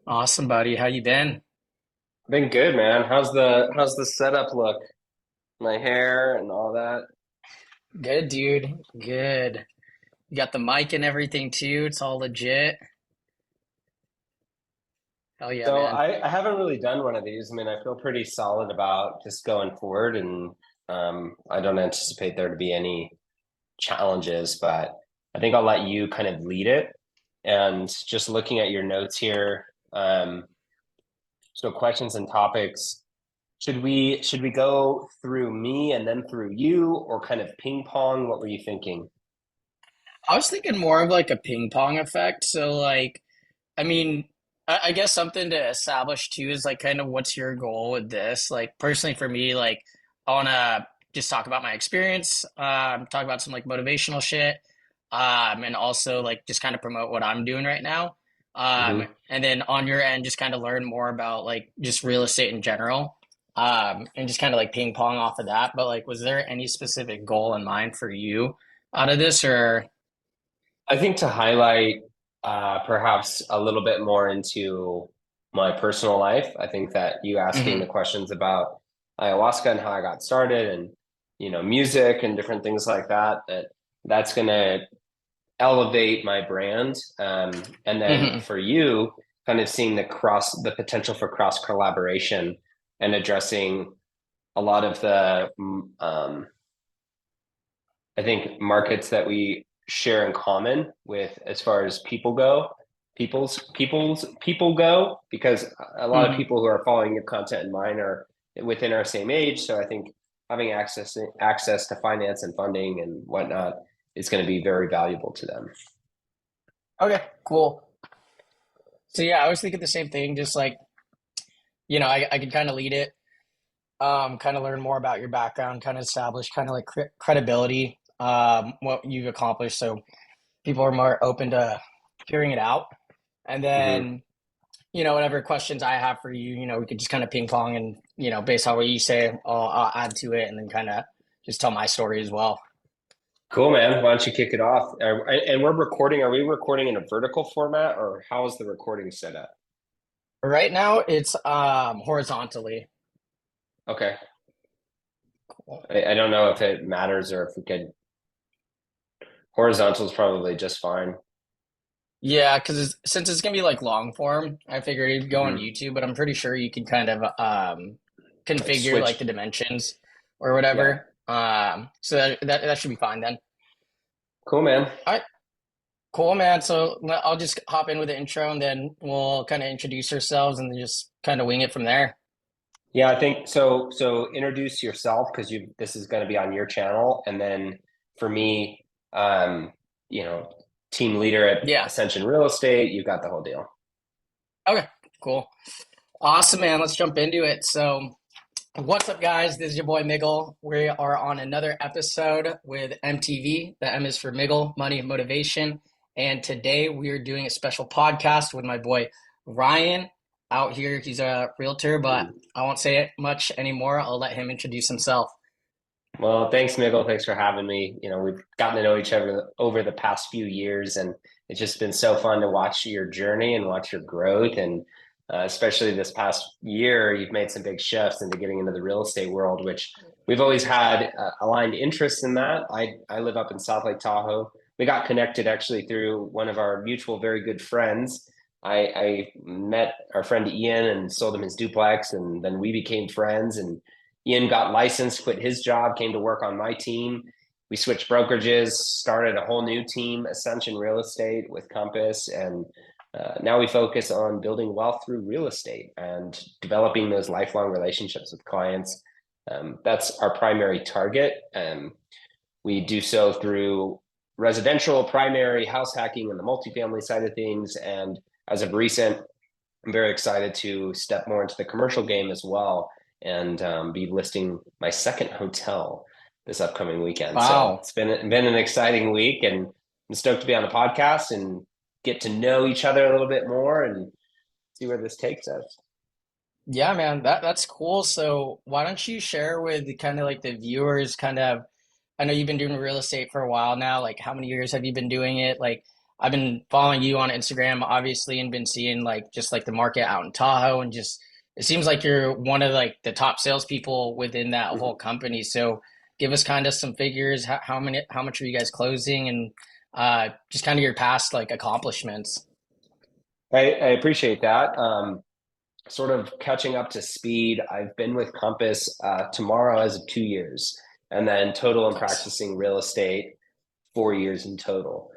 Awesome, buddy. How you been? Been good, man. How's the setup look? My hair and all that. Good, dude. Good. You got the mic and everything too. It's all legit. Hell yeah, So man. I haven't really done one of these. I mean, I feel pretty solid about just going forward, and I don't anticipate there to be any challenges, but I think I'll let you kind of lead it. And just looking at your notes here, so questions and topics. Should we go through me and then through you, or kind of ping pong? What were you thinking? I was thinking more of like a ping pong effect. So like, I mean, I guess something to establish too is like kind of what's your goal with this? Like personally for me, like I wanna just talk about my experience, talk about some like motivational shit, and also like just kind of promote what I'm doing right now. Hmm. And then on your end, just kind of learn more about like just real estate in general. And just kind of like ping pong off of that. But like, was there any specific goal in mind for you out of this or? I think to highlight perhaps a little bit more into my personal life, I think that you asking the Mhm. questions about ayahuasca and how I got started and music and different things like that, that's going to elevate my brand. And then Mhm. for you, kind of seeing the potential for cross collaboration and addressing a lot of the I think markets that we share in common with as far as people go, because a lot of Mhm. people who are following your content and mine are within our same age. So I think having access to finance and funding and whatnot is going to be very valuable to them. Okay, cool. So yeah, I was thinking the same thing, just like, I could kind of lead it, kind of learn more about your background, kind of establish kind of like credibility, what you've accomplished. So people are more open to hearing it out. And Hmm. then, whatever questions I have for you, we could just kind of ping pong and, based on what you say, I'll add to it and then kind of just tell my story as well. Cool, man. Why don't you kick it off? And we're recording. Are we recording in a vertical format, or how is the recording set up? Right now, it's horizontally. Okay. Cool. I don't know if it matters or if we could. Horizontal is probably just fine. Yeah, because since it's gonna be like long form, I figured it'd go on Hmm. YouTube, but I'm pretty sure you can kind of Like configure like switch. the dimensions or Yeah. whatever. So that should be fine then. Cool, man. All right, cool, man. So I'll just hop in with the intro, and then we'll kind of introduce ourselves, and then just kind of wing it from there. Yeah, I think so. So introduce yourself because you this is going to be on your channel, and then for me, um, you know, team leader at Yeah. Ascension Real Estate, you got the whole deal. Okay. Cool. Awesome, man. Let's jump into it. So. What's up, guys? This is your boy Miggle. We are on another episode with MTV. The M is for Miggle, Money and Motivation. And today we are doing a special podcast with my boy Ryan out here. He's a realtor, but I won't say it much anymore. I'll let him introduce himself. Well, thanks, Miguel. Thanks for having me. We've gotten to know each other over the past few years, and it's just been so fun to watch your journey and watch your growth. And especially this past year, you've made some big shifts into getting into the real estate world, which we've always had aligned interests in that. I live up in South Lake Tahoe. We got connected actually through one of our mutual very good friends. I met our friend Ian and sold him his duplex, and then we became friends. And Ian got licensed, quit his job, came to work on my team. We switched brokerages, started a whole new team, Ascension Real Estate with Compass, and now we focus on building wealth through real estate and developing those lifelong relationships with clients. That's our primary target. We do so through residential, primary, house hacking, and the multifamily side of things. And as of recent, I'm very excited to step more into the commercial game as well and be listing my second hotel this upcoming weekend. So Wow. it's been an exciting week, and I'm stoked to be on the podcast and get to know each other a little bit more and see where this takes us. Yeah, man, that's cool. So why don't you share with kind of like the viewers kind of I know you've been doing real estate for a while now. Like how many years have you been doing it? Like I've been following you on Instagram, obviously, and been seeing like just like the market out in Tahoe, and just it seems like you're one of like the top salespeople within that whole Mhm. company. So give us kind of some figures. How much are you guys closing, and just kind of your past like accomplishments. I appreciate that. Sort of catching up to speed. I've been with Compass tomorrow as of 2 years, and then total and Nice. practicing real estate 4 years in total.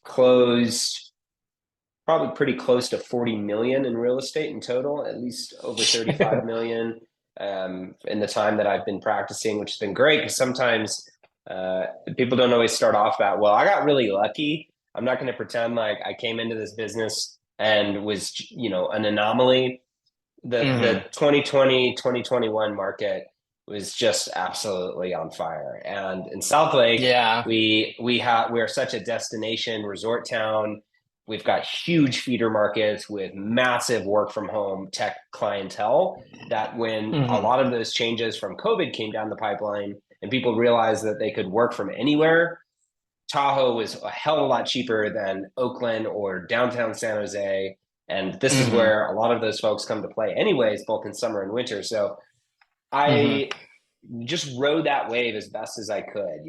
Closed probably pretty close to 40 million in real estate in total, at least over 35 million in the time that I've been practicing, which has been great because sometimes people don't always start off that well. I got really lucky. I'm not going to pretend like I came into this business and was, an anomaly. The Hmm. 2020 2021 market was just absolutely on fire. And in South Lake, Yeah. we're such a destination resort town. We've got huge feeder markets with massive work from home tech clientele that when a Hmm. lot of those changes from COVID came down the pipeline and people realized that they could work from anywhere, Tahoe was a hell of a lot cheaper than Oakland or downtown San Jose. And this is Hmm. where a lot of those folks come to play, anyways, both in summer and winter. So Hmm. I just rode that wave as best as I could.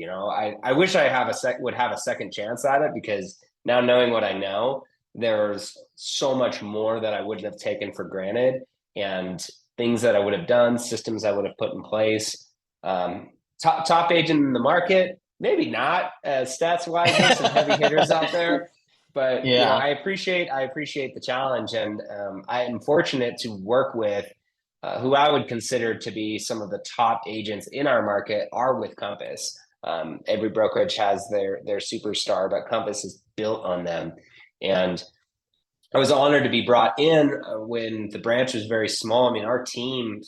I wish I would have a second chance at it because now knowing what I know, there's so much more that I wouldn't have taken for granted and things that I would have done, systems I would have put in place. Top agent in the market, maybe not. Stats wise, there's some heavy hitters out there, but Yeah. I appreciate the challenge, and I am fortunate to work with who I would consider to be some of the top agents in our market are with Compass. Every brokerage has their superstar, but Compass is built on them. And I was honored to be brought in when the branch was very small. I mean, our team,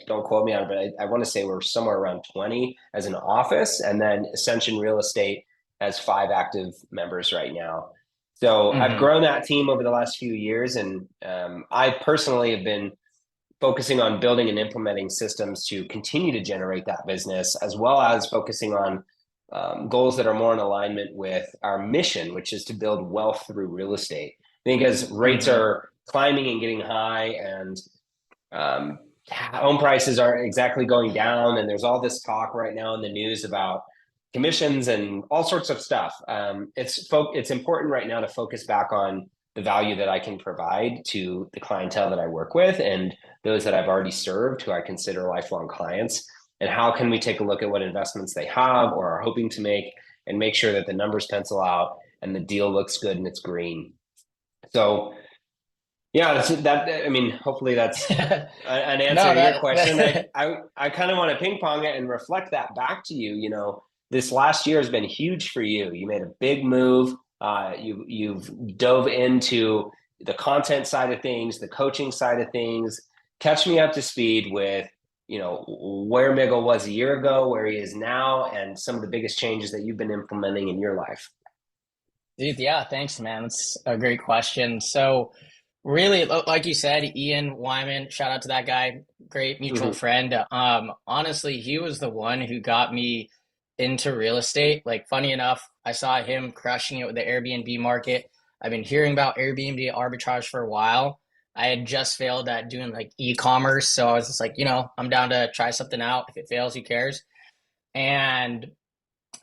don't quote me on it, but I want to say we're somewhere around 20 as an office, and then Ascension Real Estate has 5 active members right now. So I've Hmm. grown that team over the last few years, and I personally have been focusing on building and implementing systems to continue to generate that business, as well as focusing on goals that are more in alignment with our mission, which is to build wealth through real estate. I think as rates Hmm. are climbing and getting high and um, home prices aren't exactly going down, and there's all this talk right now in the news about commissions and all sorts of stuff. It's important right now to focus back on the value that I can provide to the clientele that I work with and those that I've already served, who I consider lifelong clients. And how can we take a look at what investments they have or are hoping to make and make sure that the numbers pencil out and the deal looks good and it's green. So yeah, I mean, hopefully that's an answer No, to your question. I that I, I kind of want to ping pong it and reflect that back to you. This last year has been huge for you. You made a big move. You've dove into the content side of things, the coaching side of things. Catch me up to speed with where Miguel was a year ago, where he is now, and some of the biggest changes that you've been implementing in your life. dude, yeah, thanks, man. That's a great question. So, really, like you said, Ian Wyman, shout out to that guy, great mutual Mhm. friend. Honestly, he was the one who got me into real estate. Like, funny enough, I saw him crushing it with the Airbnb market. I've been hearing about Airbnb arbitrage for a while. I had just failed at doing like e-commerce, so I was just like, I'm down to try something out. If it fails, who cares? And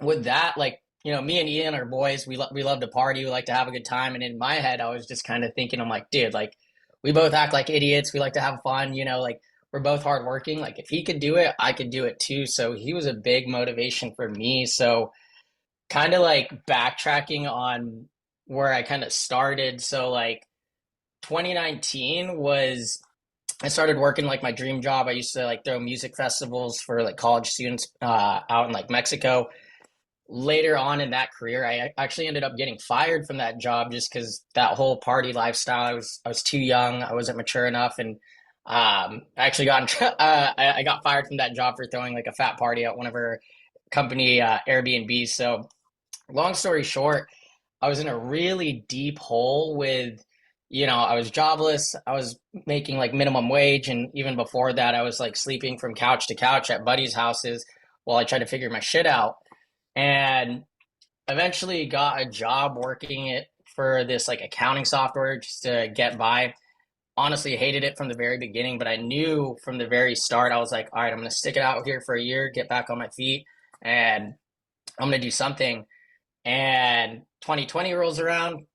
with that, like, me and Ian are boys. We love to party. We like to have a good time. And in my head, I was just kind of thinking, I'm like, dude, like, we both act like idiots. We like to have fun. Like, we're both hardworking. Like, if he could do it, I could do it too. So he was a big motivation for me. So kind of like backtracking on where I kind of started. So like 2019 was I started working like my dream job. I used to like throw music festivals for like college students out in like Mexico. Later on in that career, I actually ended up getting fired from that job just because that whole party lifestyle. I was too young. I wasn't mature enough, and I actually I got fired from that job for throwing like a fat party at one of our company Airbnbs. So long story short, I was in a really deep hole with, I was jobless. I was making like minimum wage, and even before that, I was like sleeping from couch to couch at buddies' houses while I tried to figure my shit out. And eventually got a job working it for this like accounting software just to get by. Honestly, hated it from the very beginning, but I knew from the very start, I was like, all right, I'm going to stick it out here for a year, get back on my feet, and I'm going to do something. And 2020 rolls around,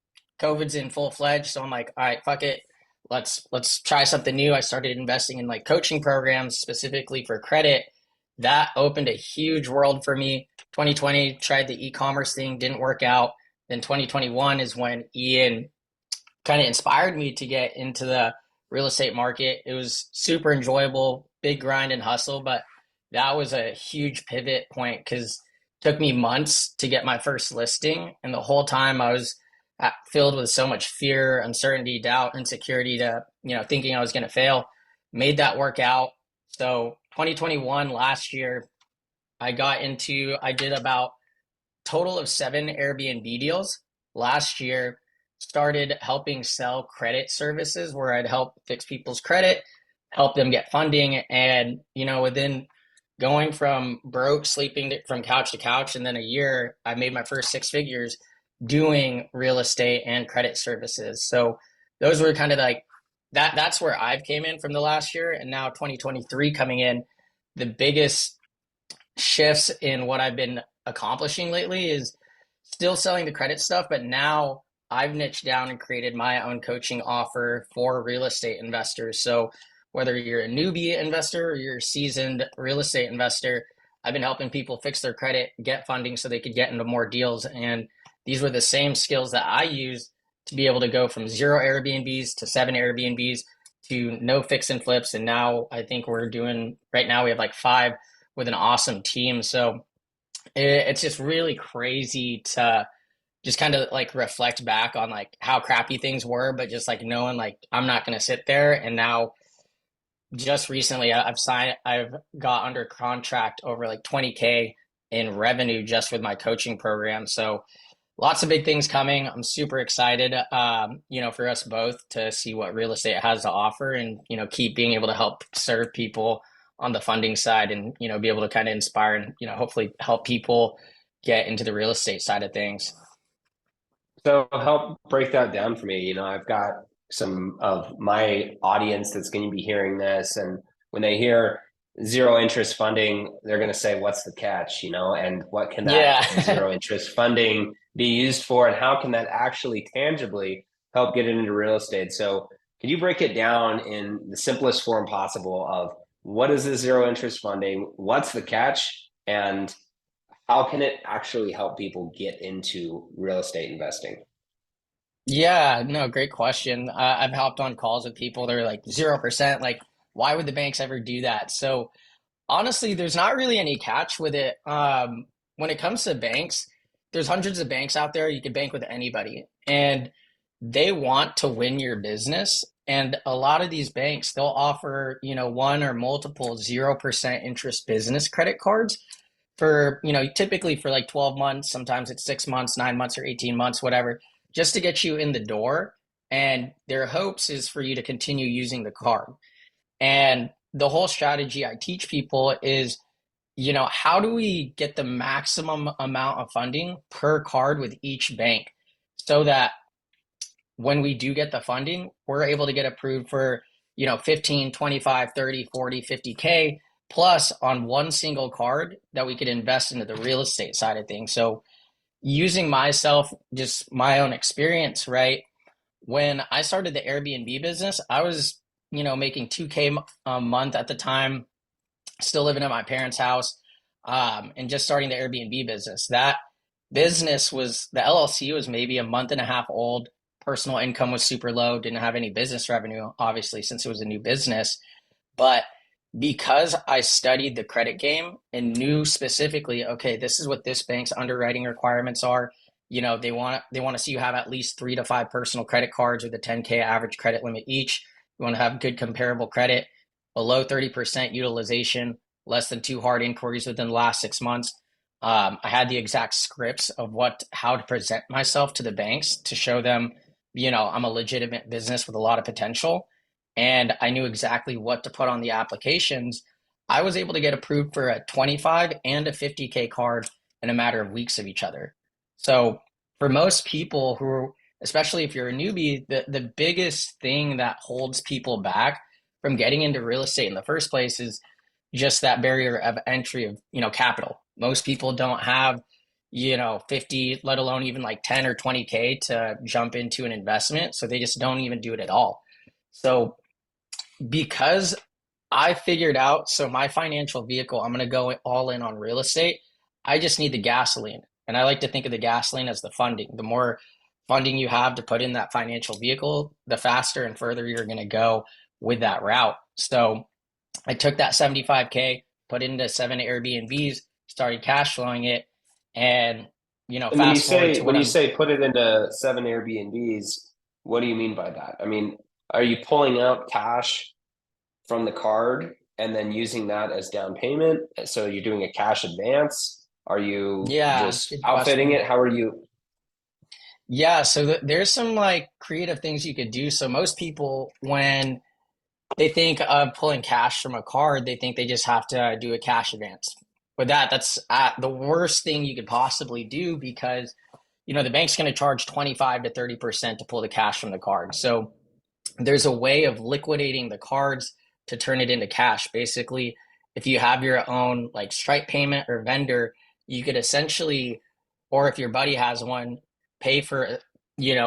COVID's in full fledged. So I'm like, all right, fuck it. Let's try something new. I started investing in like coaching programs specifically for credit. That opened a huge world for me. 2020 tried the e-commerce thing, didn't work out. Then 2021 is when Ian kind of inspired me to get into the real estate market. It was super enjoyable, big grind and hustle, but that was a huge pivot point because it took me months to get my first listing. And the whole time I was filled with so much fear, uncertainty, doubt, insecurity to, thinking I was going to fail. Made that work out. So 2021, last year, I did about total of 7 Airbnb deals last year. Started helping sell credit services where I'd help fix people's credit, help them get funding. And, within going from broke, sleeping from couch to couch, and then a year, I made my first 6 figures doing real estate and credit services. So those were kind of like that's where I've came in from the last year. And now 2023 coming in, the biggest shifts in what I've been accomplishing lately is still selling the credit stuff, but now I've niched down and created my own coaching offer for real estate investors. So whether you're a newbie investor or you're a seasoned real estate investor, I've been helping people fix their credit, get funding so they could get into more deals. And these were the same skills that I used to be able to go from 0 Airbnbs to 7 Airbnbs to no fix and flips. And now I think right now we have like 5 with an awesome team. So it's just really crazy to just kind of like reflect back on like how crappy things were, but just like knowing like I'm not going to sit there. And now just recently I've got under contract over like 20K in revenue just with my coaching program. So lots of big things coming. I'm super excited, for us both to see what real estate has to offer and, keep being able to help serve people on the funding side and, be able to kind of inspire and, hopefully help people get into the real estate side of things. So help break that down for me. I've got some of my audience that's going to be hearing this, and when they hear zero interest funding, they're going to say, "What's the catch?" And what can that Yeah. zero interest funding be used for, and how can that actually tangibly help get into real estate? So, can you break it down in the simplest form possible of what is this zero interest funding, what's the catch, and how can it actually help people get into real estate investing? Yeah, no, great question. I've hopped on calls with people. They're like 0%. Like, why would the banks ever do that? So honestly, there's not really any catch with it. When it comes to banks, there's hundreds of banks out there. You can bank with anybody, and they want to win your business. And a lot of these banks, they'll offer, one or multiple 0% interest business credit cards for, typically for like 12 months. Sometimes it's 6 months, 9 months, or 18 months, whatever, just to get you in the door. And their hopes is for you to continue using the card. And the whole strategy I teach people is, how do we get the maximum amount of funding per card with each bank so that when we do get the funding, we're able to get approved for, 15, 25, 30, 40, 50K plus on one single card that we could invest into the real estate side of things. So using myself, just my own experience, right? When I started the Airbnb business, I was, making 2K a month at the time, still living at my parents' house, and just starting the Airbnb business. That business the LLC was maybe a month and a half old. Personal income was super low, didn't have any business revenue, obviously, since it was a new business. But because I studied the credit game and knew specifically, okay, this is what this bank's underwriting requirements are. They want to see you have at least 3 to 5 personal credit cards with a 10K average credit limit each. You want to have good comparable credit, below 30% utilization, less than 2 hard inquiries within the last 6 months. I had the exact scripts of how to present myself to the banks to show them, I'm a legitimate business with a lot of potential. And I knew exactly what to put on the applications. I was able to get approved for a 25 and a 50K card in a matter of weeks of each other. So for most people who especially if you're a newbie, the biggest thing that holds people back from getting into real estate in the first place is just that barrier of entry of, capital. Most people don't have, 50, let alone even like 10 or 20K to jump into an investment. So they just don't even do it at all. So because I figured out, so my financial vehicle, I'm going to go all in on real estate. I just need the gasoline. And I like to think of the gasoline as the funding. The more funding you have to put in that financial vehicle, the faster and further you're going to go with that route. So I took that 75K, put it into 7 Airbnbs, started cash flowing it. And, And when you fast forward say to when I'm, put it into 7 Airbnbs, what do you mean by that? I mean, are you pulling out cash from the card and then using that as down payment? So you're doing a cash advance? Are you yeah, just good outfitting question. it? How are you? Yeah, so there's some like creative things you could do. So most people, when they think of pulling cash from a card, they think they just have to do a cash advance. But that's the worst thing you could possibly do because, the bank's going to charge 25 to 30% to pull the cash from the card. So there's a way of liquidating the cards to turn it into cash. Basically, if you have your own like Stripe payment or vendor, you could essentially, or if your buddy has one, pay for,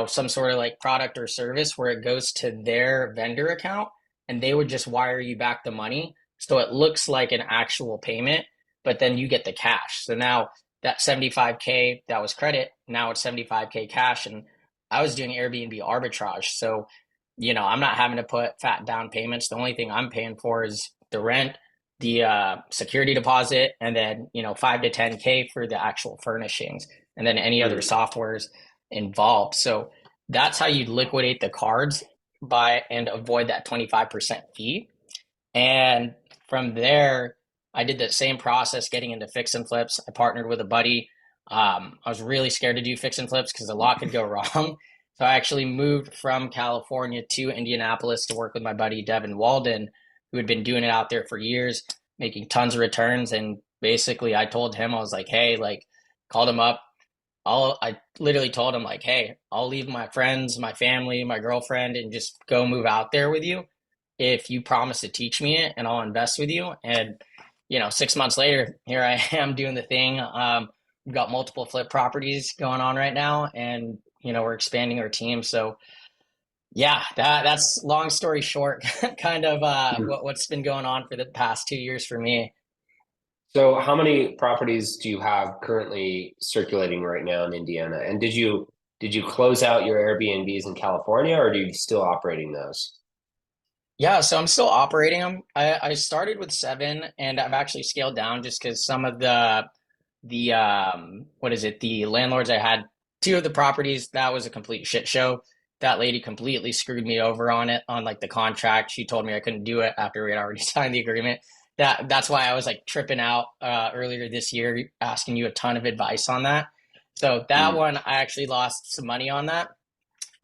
some sort of like product or service where it goes to their vendor account and they would just wire you back the money. So it looks like an actual payment, but then you get the cash. So now that 75K that was credit, now it's 75K cash. And I was doing Airbnb arbitrage. So I'm not having to put fat down payments. The only thing I'm paying for is the rent, the security deposit, and then 5 to 10K for the actual furnishings, and then any other Mm. softwares involved. So that's how you liquidate the cards by and avoid that 25% fee. And from there, I did the same process getting into fix and flips. I partnered with a buddy. I was really scared to do fix and flips because a lot could go wrong. So I actually moved from California to Indianapolis to work with my buddy Devin Walden, who had been doing it out there for years, making tons of returns. And basically, I told him, I was like, hey, like, called him up. I literally told him, like, hey, I'll leave my friends, my family, my girlfriend, and just go move out there with you if you promise to teach me it, and I'll invest with you. And 6 months later, here I am doing the thing. We've got multiple flip properties going on right now, and we're expanding our team. So yeah, that's long story short, kind of what's been going on for the past 2 years for me. So how many properties do you have currently circulating right now in Indiana? And did you close out your Airbnbs in California, or are you still operating those? Yeah, so I'm still operating them. I started with 7, and I've actually scaled down just because some of the what is it, the landlords I had, 2 of the properties, that was a complete shit show. That lady completely screwed me over on it, on like the contract. She told me I couldn't do it after we had already signed the agreement. That's why I was like tripping out earlier this year, asking you a ton of advice on that. So that Mm. one, I actually lost some money on that.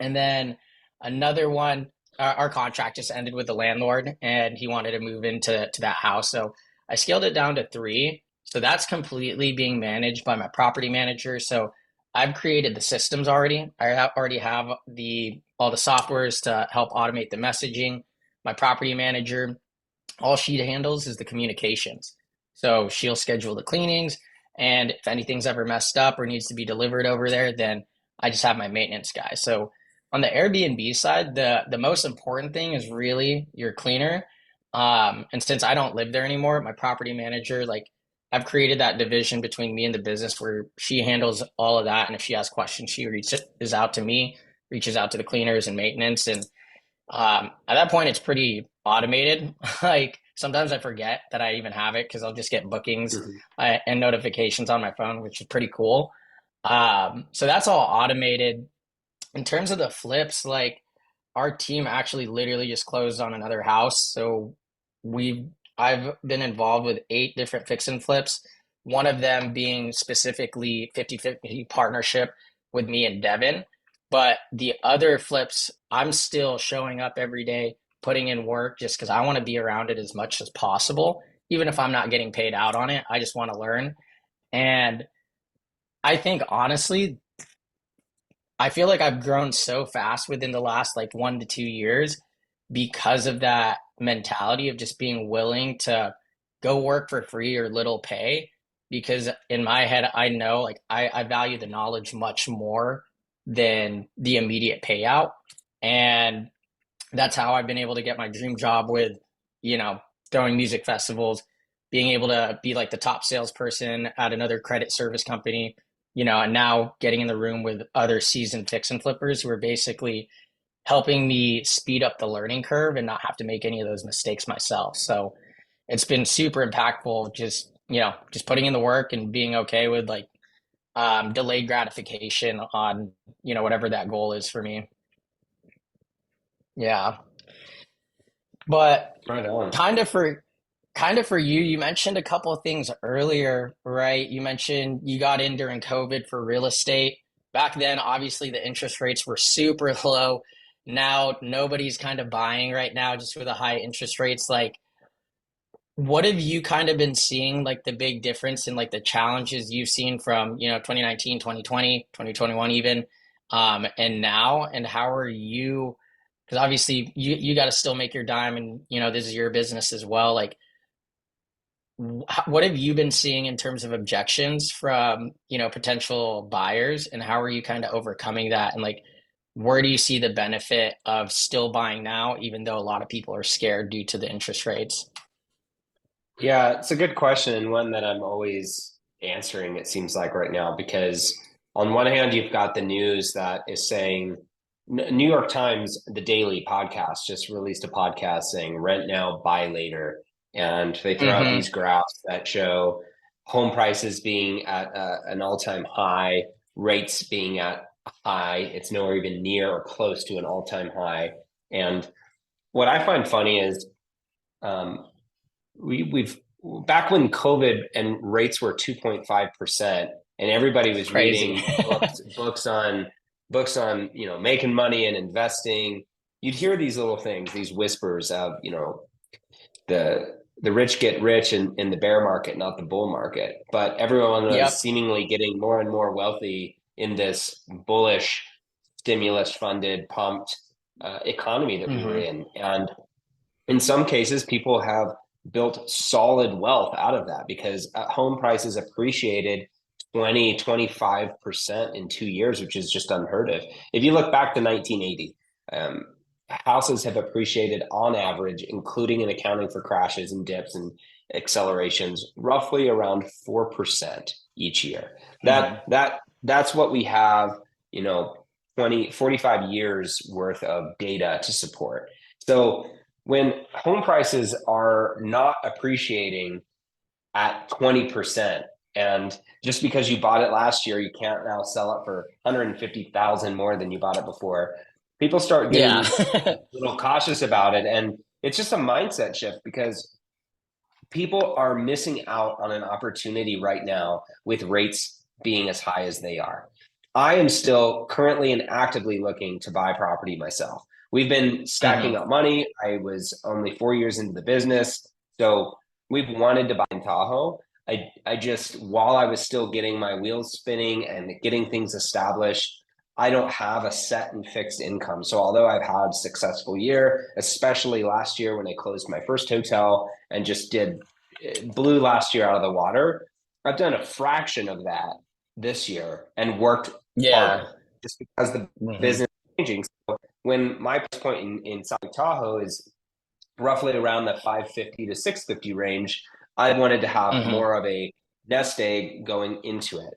And then another one, our contract just ended with the landlord, and he wanted to move into that house. So I scaled it down to 3. So that's completely being managed by my property manager. So I've created the systems already. Already have the all the softwares to help automate the messaging. My property manager, all she handles is the communications. So she'll schedule the cleanings, and if anything's ever messed up or needs to be delivered over there, then I just have my maintenance guy. So on the Airbnb side, the most important thing is really your cleaner. And since I don't live there anymore, my property manager, like, I've created that division between me and the business where she handles all of that. And if she has questions, she reaches out to me, reaches out to the cleaners and maintenance. And at that point, it's pretty automated. Like sometimes I forget that I even have it because I'll just get bookings Mhm. and notifications on my phone, which is pretty cool. So that's all automated. In terms of the flips, like our team actually literally just closed on another house. So we've I've been involved with 8 different fix and flips, one of them being specifically 50-50 partnership with me and Devin. But the other flips, I'm still showing up every day, putting in work just because I want to be around it as much as possible. Even if I'm not getting paid out on it, I just want to learn. And I think honestly, I feel like I've grown so fast within the last like 1 to 2 years because of that mentality of just being willing to go work for free or little pay. Because in my head, I know like I value the knowledge much more than the immediate payout. And that's how I've been able to get my dream job with, you know, throwing music festivals, being able to be like the top salesperson at another credit service company, and now getting in the room with other seasoned fix and flippers who are basically helping me speed up the learning curve and not have to make any of those mistakes myself. So it's been super impactful, just putting in the work and being okay with like delayed gratification on, whatever that goal is for me. Yeah. But Right on. kind of for you, you mentioned a couple of things earlier, right? You mentioned you got in during COVID for real estate. Back then, obviously the interest rates were super low. Now nobody's kind of buying right now just with the high interest rates. Like, what have you kind of been seeing like the big difference in like the challenges you've seen from, 2019, 2020, 2021 even, and now, and how are you, because obviously you got to still make your dime and this is your business as well. Like, what have you been seeing in terms of objections from, potential buyers, and how are you kind of overcoming that? And like, where do you see the benefit of still buying now, even though a lot of people are scared due to the interest rates? Yeah, it's a good question and one that I'm always answering, it seems like right now, because on one hand, you've got the news that is saying New York Times, the daily podcast, just released a podcast saying rent now, buy later. And they throw out these Mm-hmm. graphs that show home prices being at an all-time high, rates being at a high. It's nowhere even near or close to an all-time high. And what I find funny is um, we've back when COVID and rates were 2.5% and everybody was Crazy. reading books on making money and investing, you'd hear these little things, these whispers of the rich get rich in the bear market, not the bull market. But everyone was Yep. seemingly getting more and more wealthy in this bullish, stimulus funded, pumped economy that we were Mm-hmm. in some cases, people have built solid wealth out of that because home prices appreciated 20-25% in 2 years, which is just unheard of. If you look back to 1980, um, houses have appreciated on average, including and accounting for crashes and dips and accelerations, roughly around 4% each year. Mm-hmm. That's what we have, you know, 45 years worth of data to support. So when home prices are not appreciating at 20%, and just because you bought it last year, you can't now sell it for 150,000 more than you bought it before. People start Yeah. getting a little cautious about it. And it's just a mindset shift because people are missing out on an opportunity right now with rates being as high as they are. I am still currently and actively looking to buy property myself. We've been stacking Mm-hmm. up money. I was only 4 years into the business. So we've wanted to buy in Tahoe. I just, while I was still getting my wheels spinning and getting things established, I don't have a set and fixed income. So although I've had a successful year, especially last year when I closed my first hotel and just did blew last year out of the water, I've done a fraction of that this year and worked Yeah. harder just because the Mm-hmm. business is changing. So when my price point in South Tahoe is roughly around the 550 to 650 range, I wanted to have Mm-hmm. more of a nest egg going into it.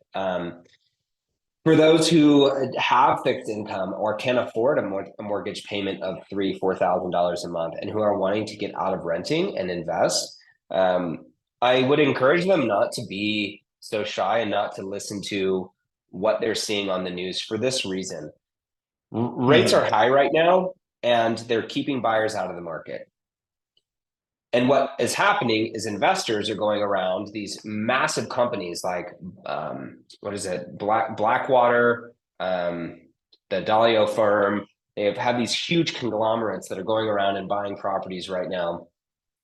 For those who have fixed income or can afford a mortgage payment of $3,000 to $4,000 a month and who are wanting to get out of renting and invest, um, I would encourage them not to be so shy and not to listen to what they're seeing on the news for this reason. Rates are Mm-hmm. high right now and they're keeping buyers out of the market. And what is happening is investors are going around these massive companies like what is it, Blackwater, the Dalio firm. They have had these huge conglomerates that are going around and buying properties right now,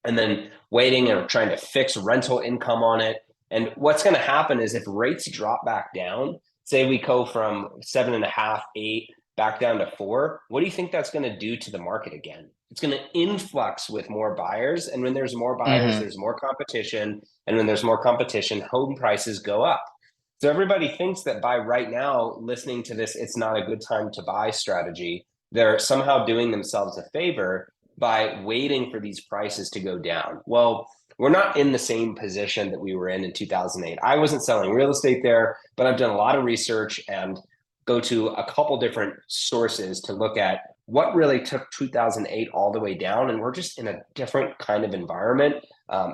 and then waiting and trying to fix rental income on it. And what's going to happen is if rates drop back down, say we go from 7.5, 8 back down to 4, what do you think that's going to do to the market again? It's going to influx with more buyers. And when there's more buyers, Hmm. there's more competition. And when there's more competition, home prices go up. So everybody thinks that by right now, listening to this, it's not a good time to buy strategy. They're somehow doing themselves a favor by waiting for these prices to go down. Well, we're not in the same position that we were in 2008. I wasn't selling real estate there, but I've done a lot of research and go to a couple different sources to look at what really took 2008 all the way down. And we're just in a different kind of environment, Yeah.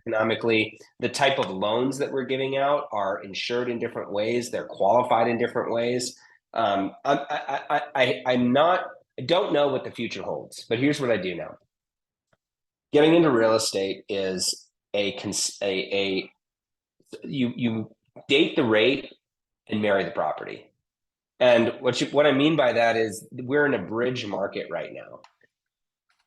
microeconomically. The type of loans that we're giving out are insured in different ways. They're qualified in different ways. I'm not, I don't know what the future holds, but here's what I do know. Getting into real estate is a you date the rate and marry the property. And what I mean by that is we're in a bridge market right now.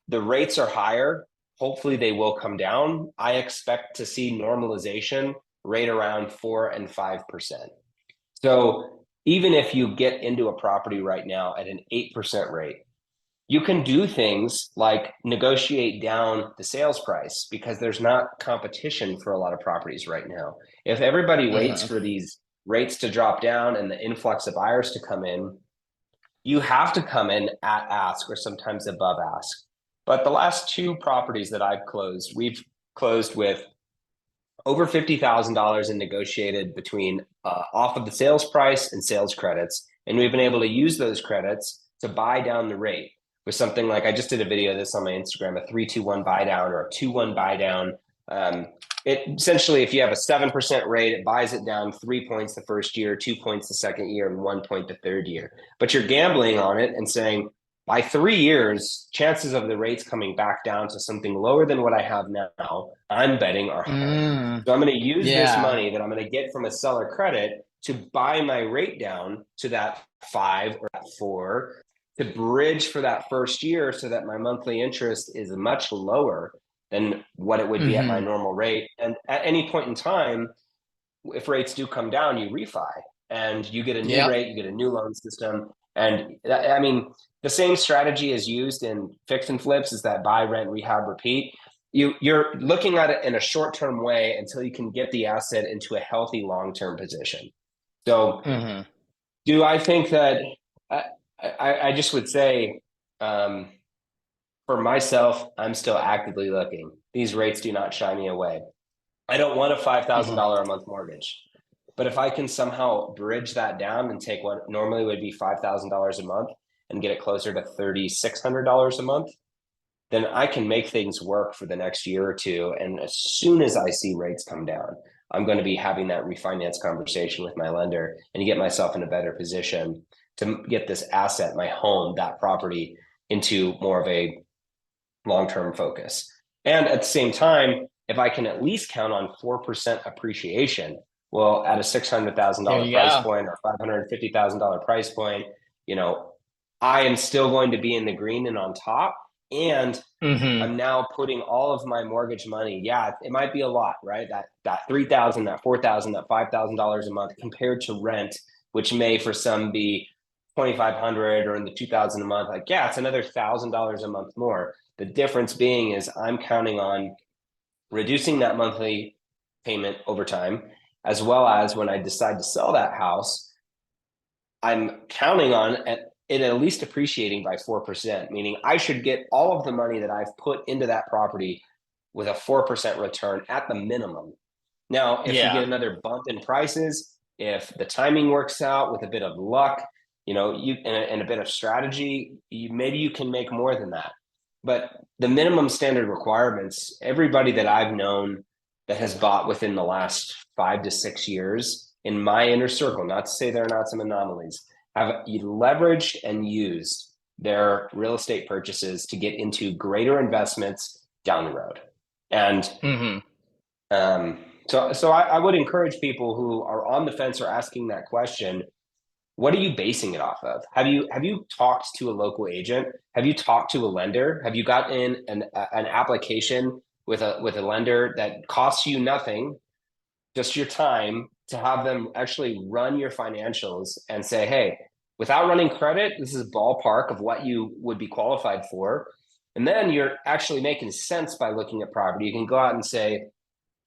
The rates are higher. Hopefully they will come down. I expect to see normalization right around 4 and 5%. So even if you get into a property right now at an 8% rate, you can do things like negotiate down the sales price because there's not competition for a lot of properties right now. If everybody waits Hmm. for these rates to drop down and the influx of buyers to come in, you have to come in at ask or sometimes above ask. But the last two properties that I've closed, we've closed with over $50,000 in negotiated between off of the sales price and sales credits. And we've been able to use those credits to buy down the rate with something like, I just did a video of this on my Instagram, a 3-2-1 buy down or a 2-1 buy down. It essentially, if you have a 7% rate, it buys it down 3 points the first year, 2 points the second year, and 1 point the third year. But you're gambling on it and saying, by 3 years, chances of the rates coming back down to something lower than what I have now, I'm betting are higher. Mm. So I'm going to use this Yeah. money that I'm going to get from a seller credit to buy my rate down to that 5 or that 4 to bridge for that first year so that my monthly interest is much lower than what it would be at my Hmm. normal rate. And at any point in time, if rates do come down, you refi and you get a new Yep. rate, you get a new loan system. And I mean, the same strategy is used in fix and flips is that buy, rent, rehab, repeat. You're looking at it in a short-term way until you can get the asset into a healthy long-term position. So Hmm. do I think that I, I just would say um, for myself, I'm still actively looking. These rates do not shy me away. I don't want a Hmm. $5,000 a month mortgage. But if I can somehow bridge that down and take what normally would be $5,000 a month and get it closer to $3,600 a month, then I can make things work for the next year or two. And as soon as I see rates come down, I'm going to be having that refinance conversation with my lender and get myself in a better position to get this asset, my home, that property into more of a long-term focus. And at the same time, if I can at least count on 4% appreciation, well, at a There $600,000 you price go. point or $550,000 price point, you know, I am still going to be in the green and on top. And Hmm. I'm now putting all of my mortgage money. Yeah, it might be a lot, right? That 3,000, that 4,000, that $5,000 a month compared to rent, which may for some be 2,500 or in the 2,000 a month. Like, yeah, it's another $1,000 a month more. The difference being is I'm counting on reducing that monthly payment over time, as well as when I decide to sell that house, I'm counting on it at least appreciating by 4%, meaning I should get all of the money that I've put into that property with a 4% return at the minimum. Now, if we get Yeah. another bump in prices, if the timing works out with a bit of luck, and a bit of strategy, maybe you can make more than that. But the minimum standard requirements, everybody that I've known that has bought within the last 5 to 6 years in my inner circle, not to say there are not some anomalies, have leveraged and used their real estate purchases to get into greater investments down the road. And Hmm. so I would encourage people who are on the fence or asking that question, what are you basing it off of? Have you talked to a local agent? Have you talked to a lender? Have you gotten an application with a lender that costs you nothing, just your time, to have them actually run your financials and say, hey, without running credit, this is ballpark of what you would be qualified for. And then you're actually making sense by looking at property. You can go out and say,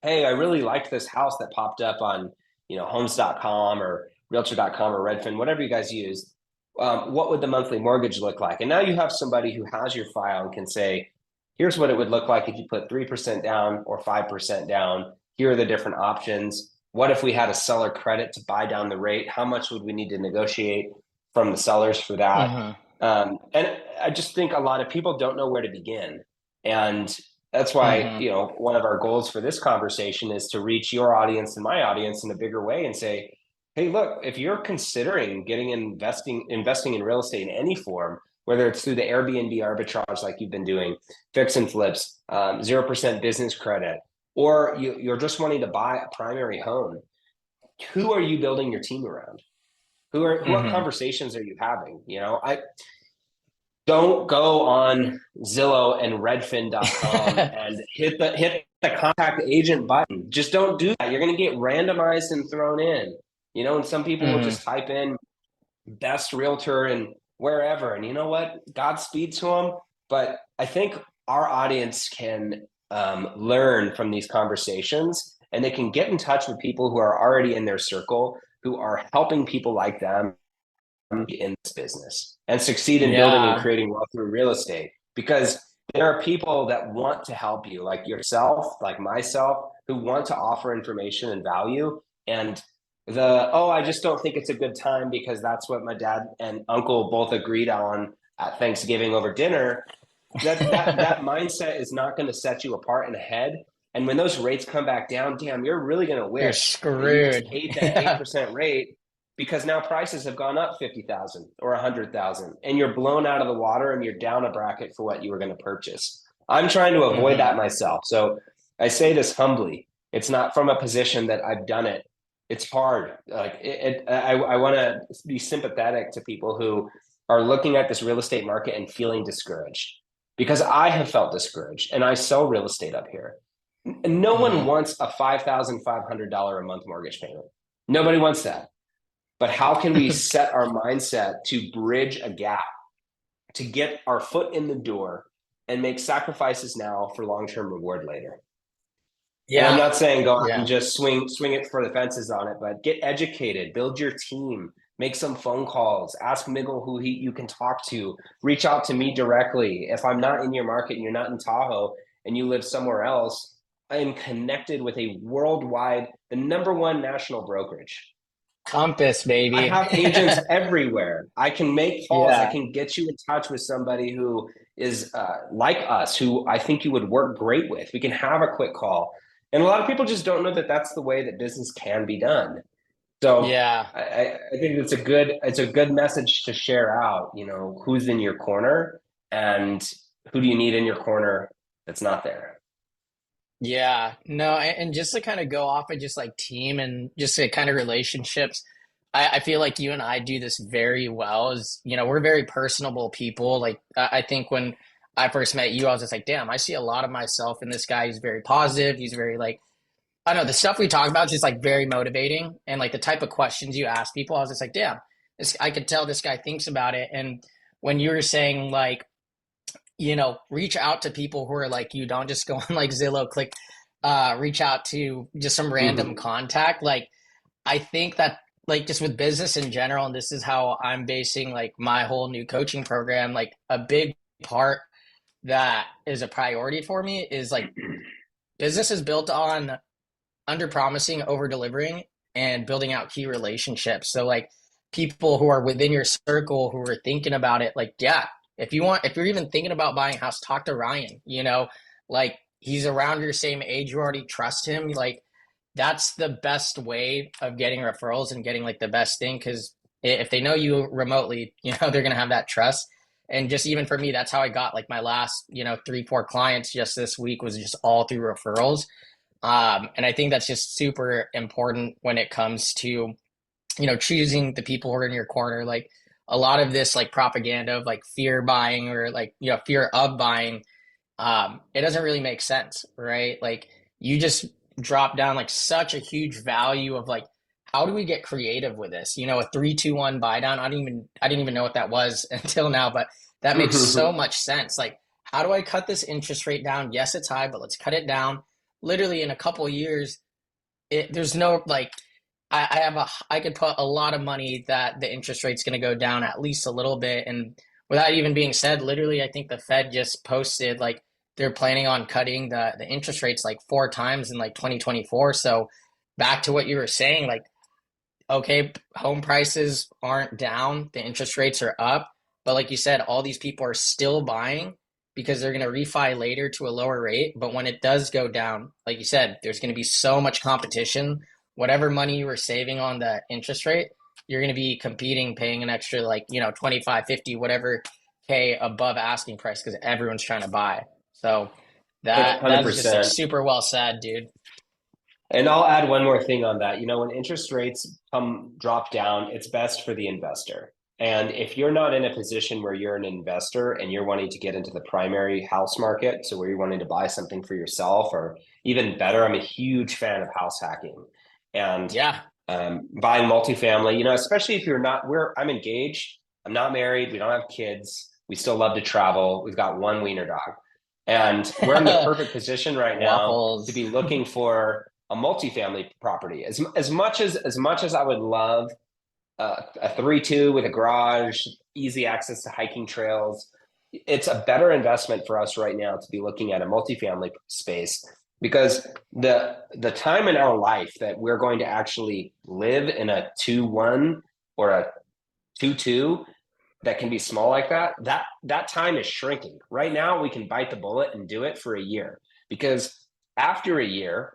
hey, I really liked this house that popped up on, homes.com or realtor.com or Redfin, whatever you guys use. What would the monthly mortgage look like? And now you have somebody who has your file and can say, here's what it would look like if you put 3% down or 5% down. Here are the different options. What if we had a seller credit to buy down the rate? How much would we need to negotiate from the sellers for that? Hmm. And I just think a lot of people don't know where to begin. And that's why, Hmm. one of our goals for this conversation is to reach your audience and my audience in a bigger way and say, hey, look, if you're considering getting investing in real estate in any form, whether it's through the Airbnb arbitrage like you've been doing, fix and flips, 0% business credit, or you're just wanting to buy a primary home, who are you building your team around? What Hmm. conversations are you having? I don't go on Zillow and Redfin.com and hit the contact agent button. Just don't do that. You're going to get randomized and thrown in. And some people will Hmm. just type in best realtor and wherever. And you know what? Godspeed to them. But I think our audience can learn from these conversations, and they can get in touch with people who are already in their circle, who are helping people like them in this business and succeed in building and Yeah. creating wealth through real estate. Because there are people that want to help you, like yourself, like myself, who want to offer information and value. And I just don't think it's a good time because that's what my dad and uncle both agreed on at Thanksgiving over dinner. That mindset is not going to set you apart in the head. And when those rates come back down, damn, you're really going to You're wish that you just screwed. ate that eight Yeah. percent rate, because now prices have gone up 50,000 or 100,000, and you're blown out of the water and you're down a bracket for what you were going to purchase. I'm trying to avoid Hmm. that myself. So I say this humbly. It's not from a position that I've done it. It's hard. I want to be sympathetic to people who are looking at this real estate market and feeling discouraged, because I have felt discouraged and I sell real estate up here. No one Hmm. wants a $5,500 a month mortgage payment. Nobody wants that. But how can we set our mindset to bridge a gap, to get our foot in the door and make sacrifices now for long-term reward later? And I'm Yeah. not saying go out and Yeah. just swing it for the fences on it, but get educated, build your team, make some phone calls, ask Miggle who you can talk to, reach out to me directly. If I'm not in your market and you're not in Tahoe and you live somewhere else, I am connected with a worldwide, the number one national brokerage. Compass, I baby. have agents everywhere. I can make calls. I Yeah. can get you in touch with somebody who is like us, who I think you would work great with. We can have a quick call. And a lot of people just don't know that that's the way that business can be done. So Yeah. I think it's a good message to share out, who's in your corner and who do you need in your corner that's not there. Yeah, no, and just to kind of go off of just like team and just the kind of relationships, I feel like you and I do this very well. Is we're very personable people. Like I think when I first met you, I was just like, damn, I see a lot of myself in this guy. He's very positive. He's very like I don't know the stuff we talk about is just like very motivating, and like the type of questions you ask people, I was just like, damn, this I could tell this guy thinks about it. And when you were saying like reach out to people who are like you. Don't just go on like Zillow, click, reach out to just some random Mhm. contact. Like, I think that, like, just with business in general, and this is how I'm basing like my whole new coaching program, like, a big part that is a priority for me is like business is built on under promising, over delivering, and building out key relationships. So like people who are within your circle who are thinking about it, like yeah, if you're even thinking about buying a house, talk to Ryan. Like he's around your same age, you already trust him. Like that's the best way of getting referrals and getting like the best thing because if they know you remotely, they're gonna have that trust. And just even for me, that's how I got like my last, 3, 4 clients just this week was just all through referrals. And I think that's just super important when it comes to, choosing the people who are in your corner. Like a lot of this like propaganda of like fear buying or like, fear of buying, it doesn't really make sense, right? Like you just drop down like such a huge value of like how do we get creative with this? You know, a 3-2-1 buy down. I didn't even know what that was until now, but that makes so much sense. Like, how do I cut this interest rate down? Yes, it's high, but let's cut it down. Literally in a couple years, there's no like I could put a lot of money that the interest rate's going to go down at least a little bit. And without even being said, literally, I think the Fed just posted like they're planning on cutting the interest rates like 4 times in like 2024. So back to what you were saying, like, okay, home prices aren't down, the interest rates are up, but like you said, all these people are still buying because they're going to refi later to a lower rate. But when it does go down, like you said, there's going to be so much competition. Whatever money you were saving on the interest rate, you're going to be competing, paying an extra like, 25, 50, whatever K above asking price because everyone's trying to buy. So that's just like 100%. super well said, dude. And I'll add one more thing on that. When interest rates come drop down, it's best for the investor. And if you're not in a position where you're an investor and you're wanting to get into the primary house market, so where you're wanting to buy something for yourself, or even better, I'm a huge fan of house hacking and Yeah. buying multifamily. Especially if you're not. I'm engaged. I'm not married. We don't have kids. We still love to travel. We've got one wiener dog, and we're in the perfect position right now to Waffles. be looking for a multifamily property. As much as I would love a 3-2 with a garage, easy access to hiking trails, it's a better investment for us right now to be looking at a multifamily space because the time in our life that we're going to actually live in a 2-1 or a 2-2 that can be small like that time is shrinking. Right now, we can bite the bullet and do it for a year because after a year,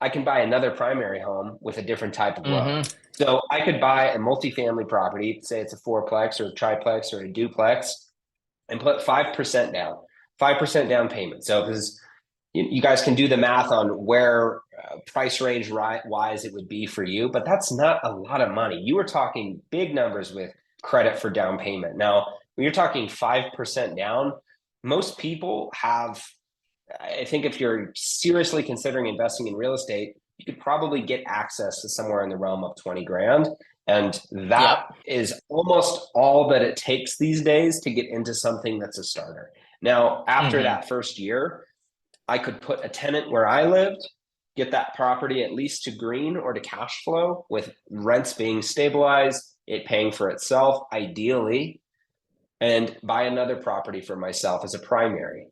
I can buy another primary home with a different type of loan. Hmm. So I could buy a multifamily property, say it's a fourplex or a triplex or a duplex, and put 5% down, 5% down payment. So if this, you guys can do the math on where price range wise it would be for you, but that's not a lot of money. You were talking big numbers with credit for down payment. Now, when you're talking 5% down, most people have, I think if you're seriously considering investing in real estate, you could probably get access to somewhere in the realm of 20 grand. And that Yep. is almost all that it takes these days to get into something that's a starter. Now, after Hmm. that first year, I could put a tenant where I lived, get that property at least to green or to cash flow with rents being stabilized, it paying for itself, ideally, and buy another property for myself as a primary.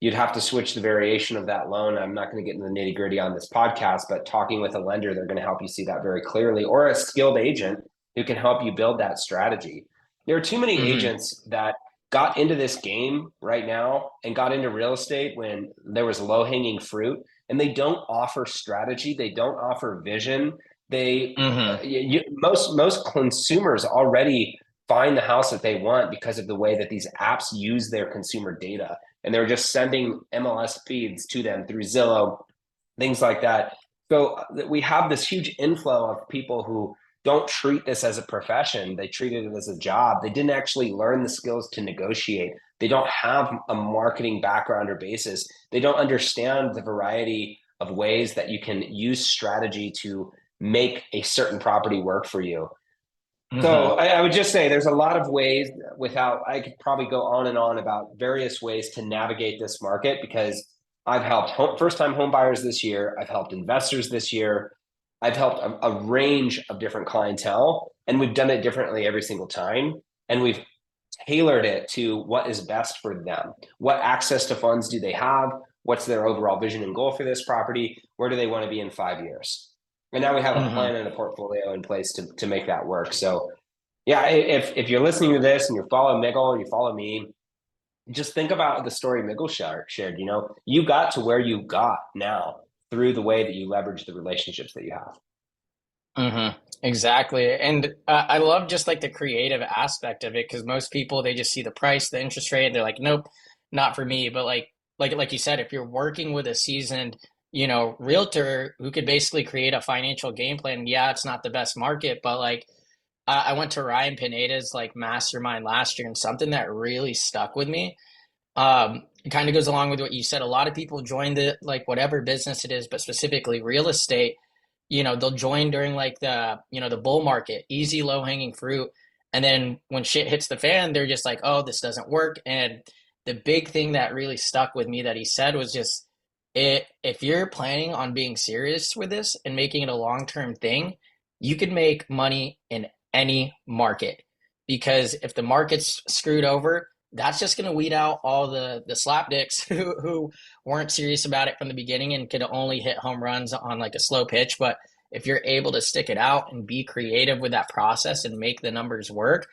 You'd have to switch the variation of that loan. I'm not going to get into the nitty gritty on this podcast, but talking with a lender, they're going to help you see that very clearly, or a skilled agent who can help you build that strategy. There are too many Hmm. agents that got into this game right now and got into real estate when there was low hanging fruit, and they don't offer strategy. They don't offer vision. Hmm. Most consumers already find the house that they want because of the way that these apps use their consumer data. And they're just sending MLS feeds to them through Zillow, things like that. So we have this huge inflow of people who don't treat this as a profession. They treated it as a job. They didn't actually learn the skills to negotiate. They don't have a marketing background or basis. They don't understand the variety of ways that you can use strategy to make a certain property work for you. So Hmm. I would just say there's a lot of ways without, I could probably go on and on about various ways to navigate this market because I've helped first time home buyers this year. I've helped investors this year. I've helped a range of different clientele, and we've done it differently every single time. And we've tailored it to what is best for them. What access to funds do they have? What's their overall vision and goal for this property? Where do they want to be in 5 years? And now we have a Hmm. plan and a portfolio in place to make that work. So yeah, if you're listening to this and you follow Miguel or you follow me, just think about the story Miguel shared. You got to where you got now through the way that you leverage the relationships that you have. Hmm. Exactly. And I love just like the creative aspect of it because most people they just see the price, the interest rate, and they're like, nope, not for me. But like you said, if you're working with a seasoned, realtor who could basically create a financial game plan, yeah, it's not the best market, but like I went to Ryan Pineda's like mastermind last year, and something that really stuck with me. It kind of goes along with what you said. A lot of people join the like whatever business it is, but specifically real estate they'll join during like the bull market, easy low hanging fruit. And then when shit hits the fan, they're just like, oh, this doesn't work. And the big thing that really stuck with me that he said was just if you're planning on being serious with this and making it a long-term thing, you can make money in any market. Because if the market's screwed over, that's just going to weed out all the slapdicks who weren't serious about it from the beginning and could only hit home runs on like a slow pitch. But if you're able to stick it out and be creative with that process and make the numbers work,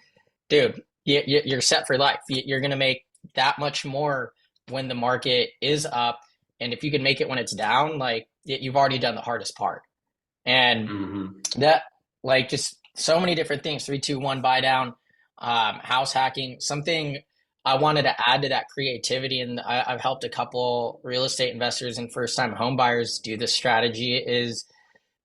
dude, you're set for life. You're going to make that much more when the market is up. And if you can make it when it's down, like you've already done the hardest part. And Hmm. that, like, just so many different things. 3, 2, 1, buy down, house hacking. Something I wanted to add to that creativity, and I've helped a couple real estate investors and first time home buyers do this strategy is,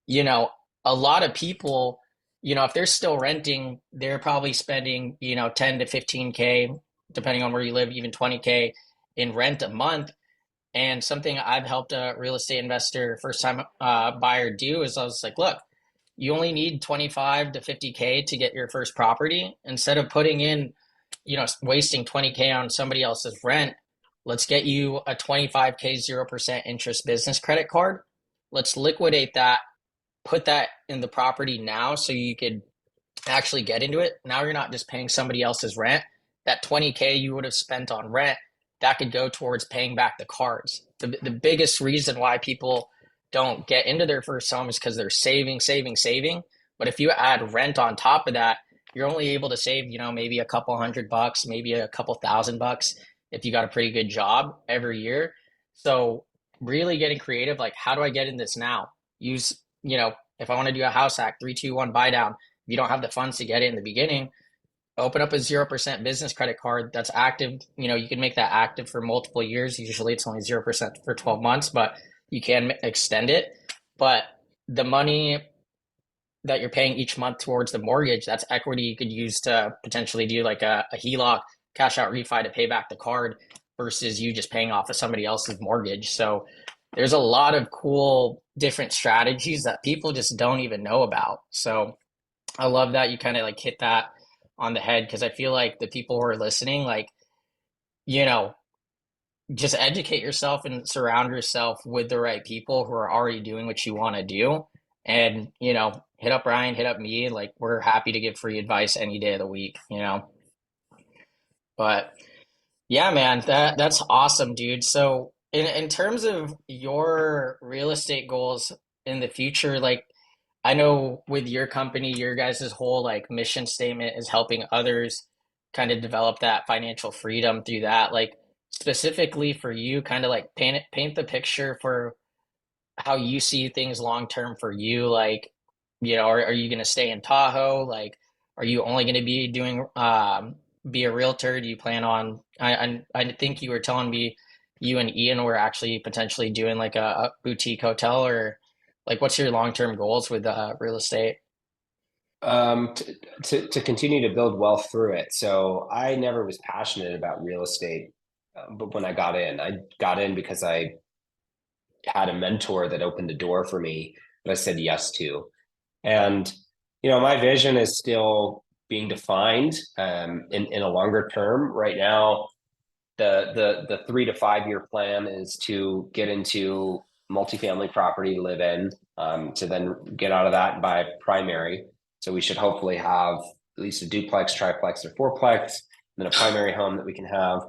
you know, a lot of people, if they're still renting, they're probably spending, 10 to 15K, depending on where you live, even 20K in rent a month. And something I've helped a real estate investor, first time buyer do is I was like, look, you only need 25 to 50K to get your first property. Instead of putting in, wasting 20K on somebody else's rent, let's get you a 25K 0% interest business credit card. Let's liquidate that, put that in the property now so you could actually get into it. Now you're not just paying somebody else's rent. That 20K you would have spent on rent, that could go towards paying back the cards. The biggest reason why people don't get into their first home is because they're saving, saving, saving. But if you add rent on top of that, you're only able to save, maybe a couple $100, maybe a couple $1,000 if you got a pretty good job every year. So really getting creative, like how do I get in this now? Use, if I want to do a house hack, 3, 2, 1, buy down. If you don't have the funds to get it in the beginning, open up a 0% business credit card that's active. You can make that active for multiple years. Usually it's only 0% for 12 months, but you can extend it. But the money that you're paying each month towards the mortgage, that's equity you could use to potentially do like a HELOC, cash out refi to pay back the card versus you just paying off of somebody else's mortgage. So there's a lot of cool different strategies that people just don't even know about. So I love that you kind of like hit that on the head because I feel like the people who are listening, like, you know, just educate yourself and surround yourself with the right people who are already doing what you want to do. And, hit up Ryan, hit up me. Like, we're happy to give free advice any day of the week. But yeah, man, that's awesome, dude. So in terms of your real estate goals in the future, like I know with your company, your guys' whole like mission statement is helping others kind of develop that financial freedom through that. Like specifically for you, kind of like paint the picture for how you see things long term for you. Like, are you going to stay in Tahoe? Like, are you only going to be doing be a realtor? Do you plan on? I think you were telling me you and Ian were actually potentially doing like a boutique hotel or like what's your long term goals with real estate? To continue to build wealth through it. So I never was passionate about real estate, but when I got in because I had a mentor that opened the door for me that I said yes to. And, my vision is still being defined in a longer term. Right now, the 3 to 5 year plan is to get into multifamily property to live in, to then get out of that and buy primary. So we should hopefully have at least a duplex, triplex, or fourplex, and then a primary home that we can have.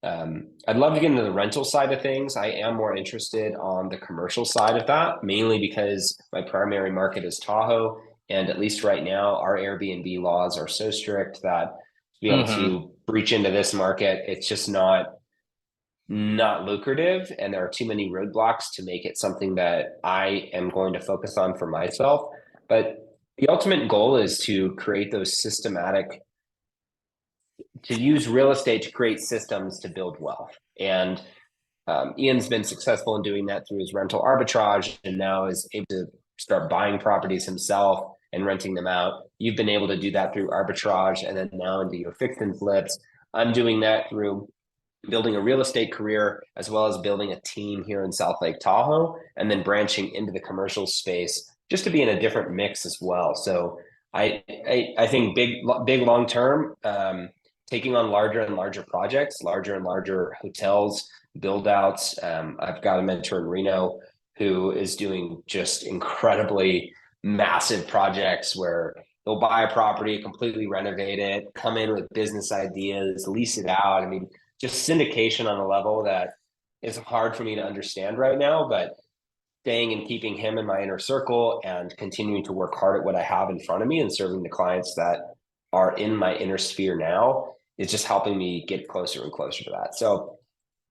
I'd love to get into the rental side of things. I am more interested on the commercial side of that, mainly because my primary market is Tahoe. And at least right now, our Airbnb laws are so strict that to be able Hmm. to breach into this market, it's just not lucrative, and there are too many roadblocks to make it something that I am going to focus on for myself. But the ultimate goal is to create those systematic, to use real estate to create systems to build wealth. And Ian's been successful in doing that through his rental arbitrage and now is able to start buying properties himself and renting them out. You've been able to do that through arbitrage and then now into your fix and flips. I'm doing that through building a real estate career as well as building a team here in South Lake Tahoe and then branching into the commercial space just to be in a different mix as well. So I think big long term, taking on larger and larger projects, larger and larger hotels, build outs. I've got a mentor in Reno who is doing just incredibly massive projects where they'll buy a property, completely renovate it, come in with business ideas, lease it out. I mean, just syndication on a level that is hard for me to understand right now, but staying and keeping him in my inner circle and continuing to work hard at what I have in front of me and serving the clients that are in my inner sphere now is just helping me get closer and closer to that. So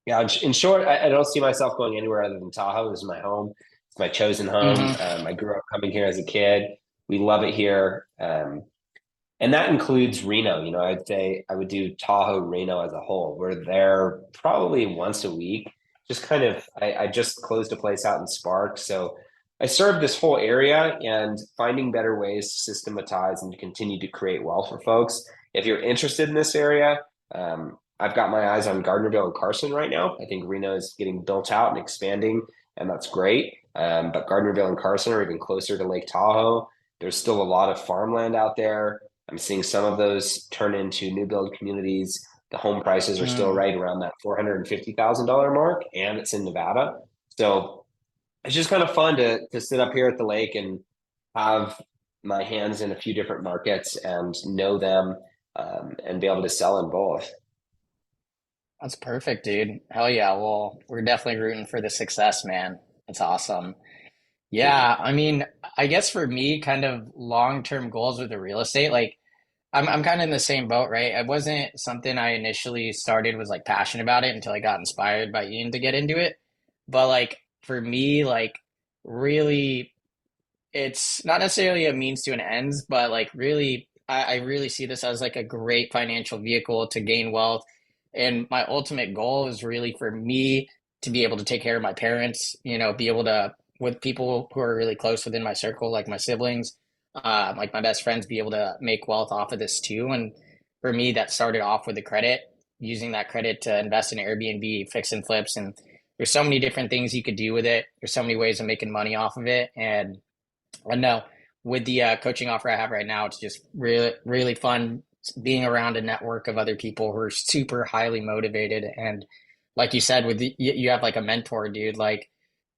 yeah, in short, I don't see myself going anywhere other than Tahoe. This is my home. It's my chosen home. Hmm. I grew up coming here as a kid. We love it here. And that includes Reno. You know, I'd say I would do Tahoe, Reno as a whole. We're there probably once a week. Just kind of, I just closed a place out in Spark. So I serve this whole area and finding better ways to systematize and to continue to create wealth for folks. If you're interested in this area, I've got my eyes on Gardnerville and Carson right now. I think Reno is getting built out and expanding, and that's great. But Gardnerville and Carson are even closer to Lake Tahoe. There's still a lot of farmland out there. I'm seeing some of those turn into new build communities. The home prices are still Mm. right around that $450,000 mark, and it's in Nevada. So it's just kind of fun to sit up here at the lake and have my hands in a few different markets and know them, and be able to sell in both. That's perfect, dude. Hell yeah. Well, we're definitely rooting for the success, man. That's awesome. Thank you. Yeah, I mean, I guess for me, kind of long-term goals with the real estate, like I'm kind of in the same boat, right? It wasn't something I initially started was like passionate about it until I got inspired by Ian to get into it. But like for me, like really it's not necessarily a means to an ends, but like really, I really see this as like a great financial vehicle to gain wealth. And my ultimate goal is really for me to be able to take care of my parents, be able to, with people who are really close within my circle, like my siblings, like my best friends, be able to make wealth off of this too. And for me, that started off with the credit, using that credit to invest in Airbnb, fix and flips. And there's so many different things you could do with it. There's so many ways of making money off of it. And I know with the coaching offer I have right now, it's just really, really fun being around a network of other people who are super highly motivated. And like you said, you have like a mentor, dude. Like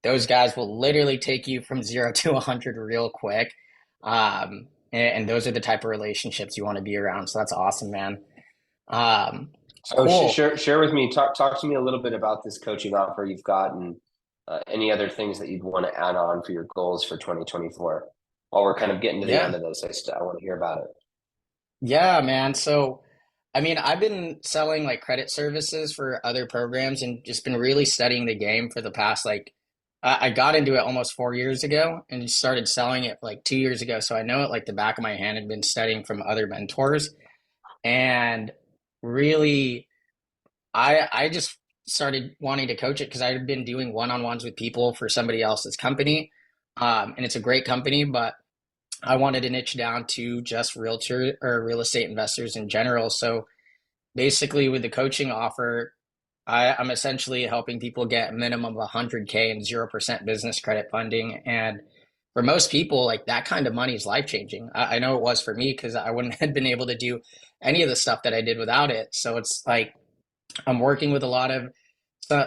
those guys will literally take you from zero to 100 real quick. And those are the type of relationships you want to be around. So that's awesome, man. Um, So cool. share with me, talk to me a little bit about this coaching offer you've got and any other things that you'd want to add on for your goals for 2024. While we're kind of getting to the end Yeah. of this, I want to hear about it. Yeah, man. So, I mean, I've been selling like credit services for other programs and just been really studying the game for the past like I got into it almost 4 years ago and started selling it like 2 years ago. So I know it like the back of my hand and been studying from other mentors. And really, I just started wanting to coach it because I had been doing one-on-ones with people for somebody else's company. And it's a great company, but I wanted to niche down to just realtor or real estate investors in general. So basically, with the coaching offer, I'm essentially helping people get a minimum of 100K and 0% business credit funding. And for most people, like that kind of money is life changing. I know it was for me because I wouldn't have been able to do any of the stuff that I did without it. So it's like I'm working with a lot of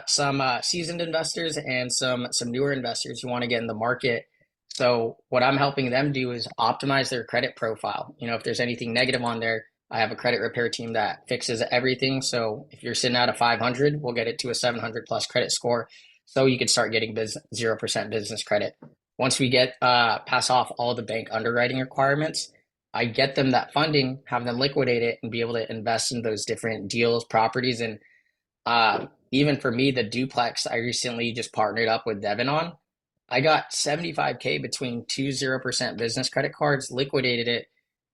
some seasoned investors and some newer investors who want to get in the market. So what I'm helping them do is optimize their credit profile. If there's anything negative on there, I have a credit repair team that fixes everything. So if you're sitting at a 500, we'll get it to a 700 plus credit score, so you can start getting 0% business credit. Once we get pass off all the bank underwriting requirements, I get them that funding, have them liquidate it, and be able to invest in those different deals, properties, and even for me, the duplex I recently just partnered up with Devin on, I got 75K between two 0% business credit cards, liquidated it,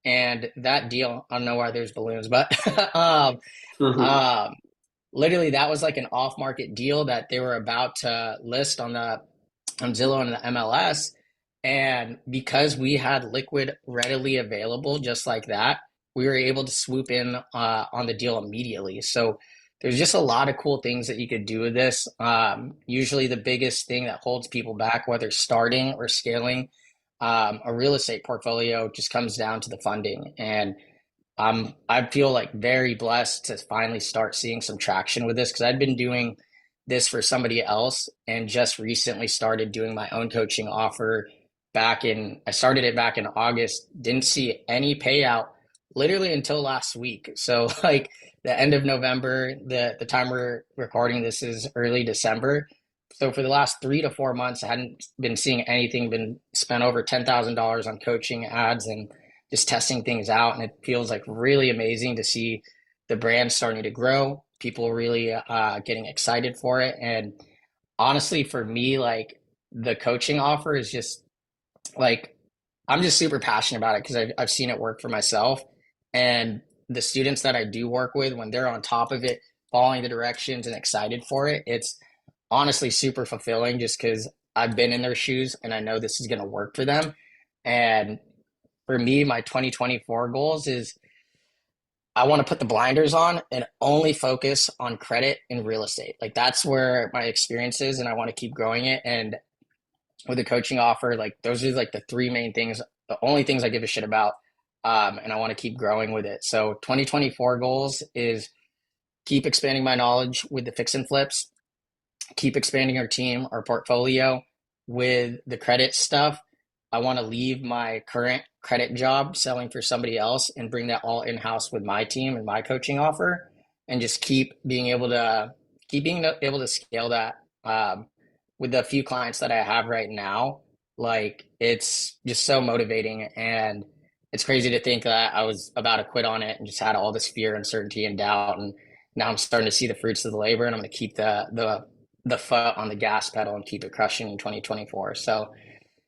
and that deal, I don't know why there's balloons, but Mhm. um, literally that was like an off-market deal that they were about to list on Zillow and the MLS. And because we had liquid readily available just like that, we were able to swoop in on the deal immediately. So there's just a lot of cool things that you could do with this. Usually the biggest thing that holds people back, whether starting or scaling, a real estate portfolio just comes down to the funding. And I feel like very blessed to finally start seeing some traction with this because I'd been doing this for somebody else and just recently started doing my own coaching offer I started it back in August, didn't see any payout literally until last week. So like the end of November, the time we're recording this is early December. So for the last 3 to 4 months, I hadn't been seeing anything, been spent over $10,000 on coaching ads and just testing things out. And it feels like really amazing to see the brand starting to grow, people really getting excited for it. And honestly, for me, like the coaching offer is just like, I'm just super passionate about it because I've seen it work for myself. And the students that I do work with, when they're on top of it, following the directions and excited for it, it's honestly super fulfilling just because I've been in their shoes and I know this is going to work for them. And for me, my 2024 goals is I want to put the blinders on and only focus on credit and real estate. Like that's where my experience is, and I want to keep growing it. And with a coaching offer, like those are like the three main things, the only things I give a shit about. And I want to keep growing with it. So 2024 goals is keep expanding my knowledge with the fix and flips, keep expanding our team, our portfolio with the credit stuff. I want to leave my current credit job selling for somebody else and bring that all in house with my team and my coaching offer, and just keep being able to scale that. With the few clients that I have right now, like it's just so motivating, and it's crazy to think that I was about to quit on it and just had all this fear, uncertainty, and doubt, and now I'm starting to see the fruits of the labor, and I'm going to keep the foot on the gas pedal and keep it crushing in 2024. So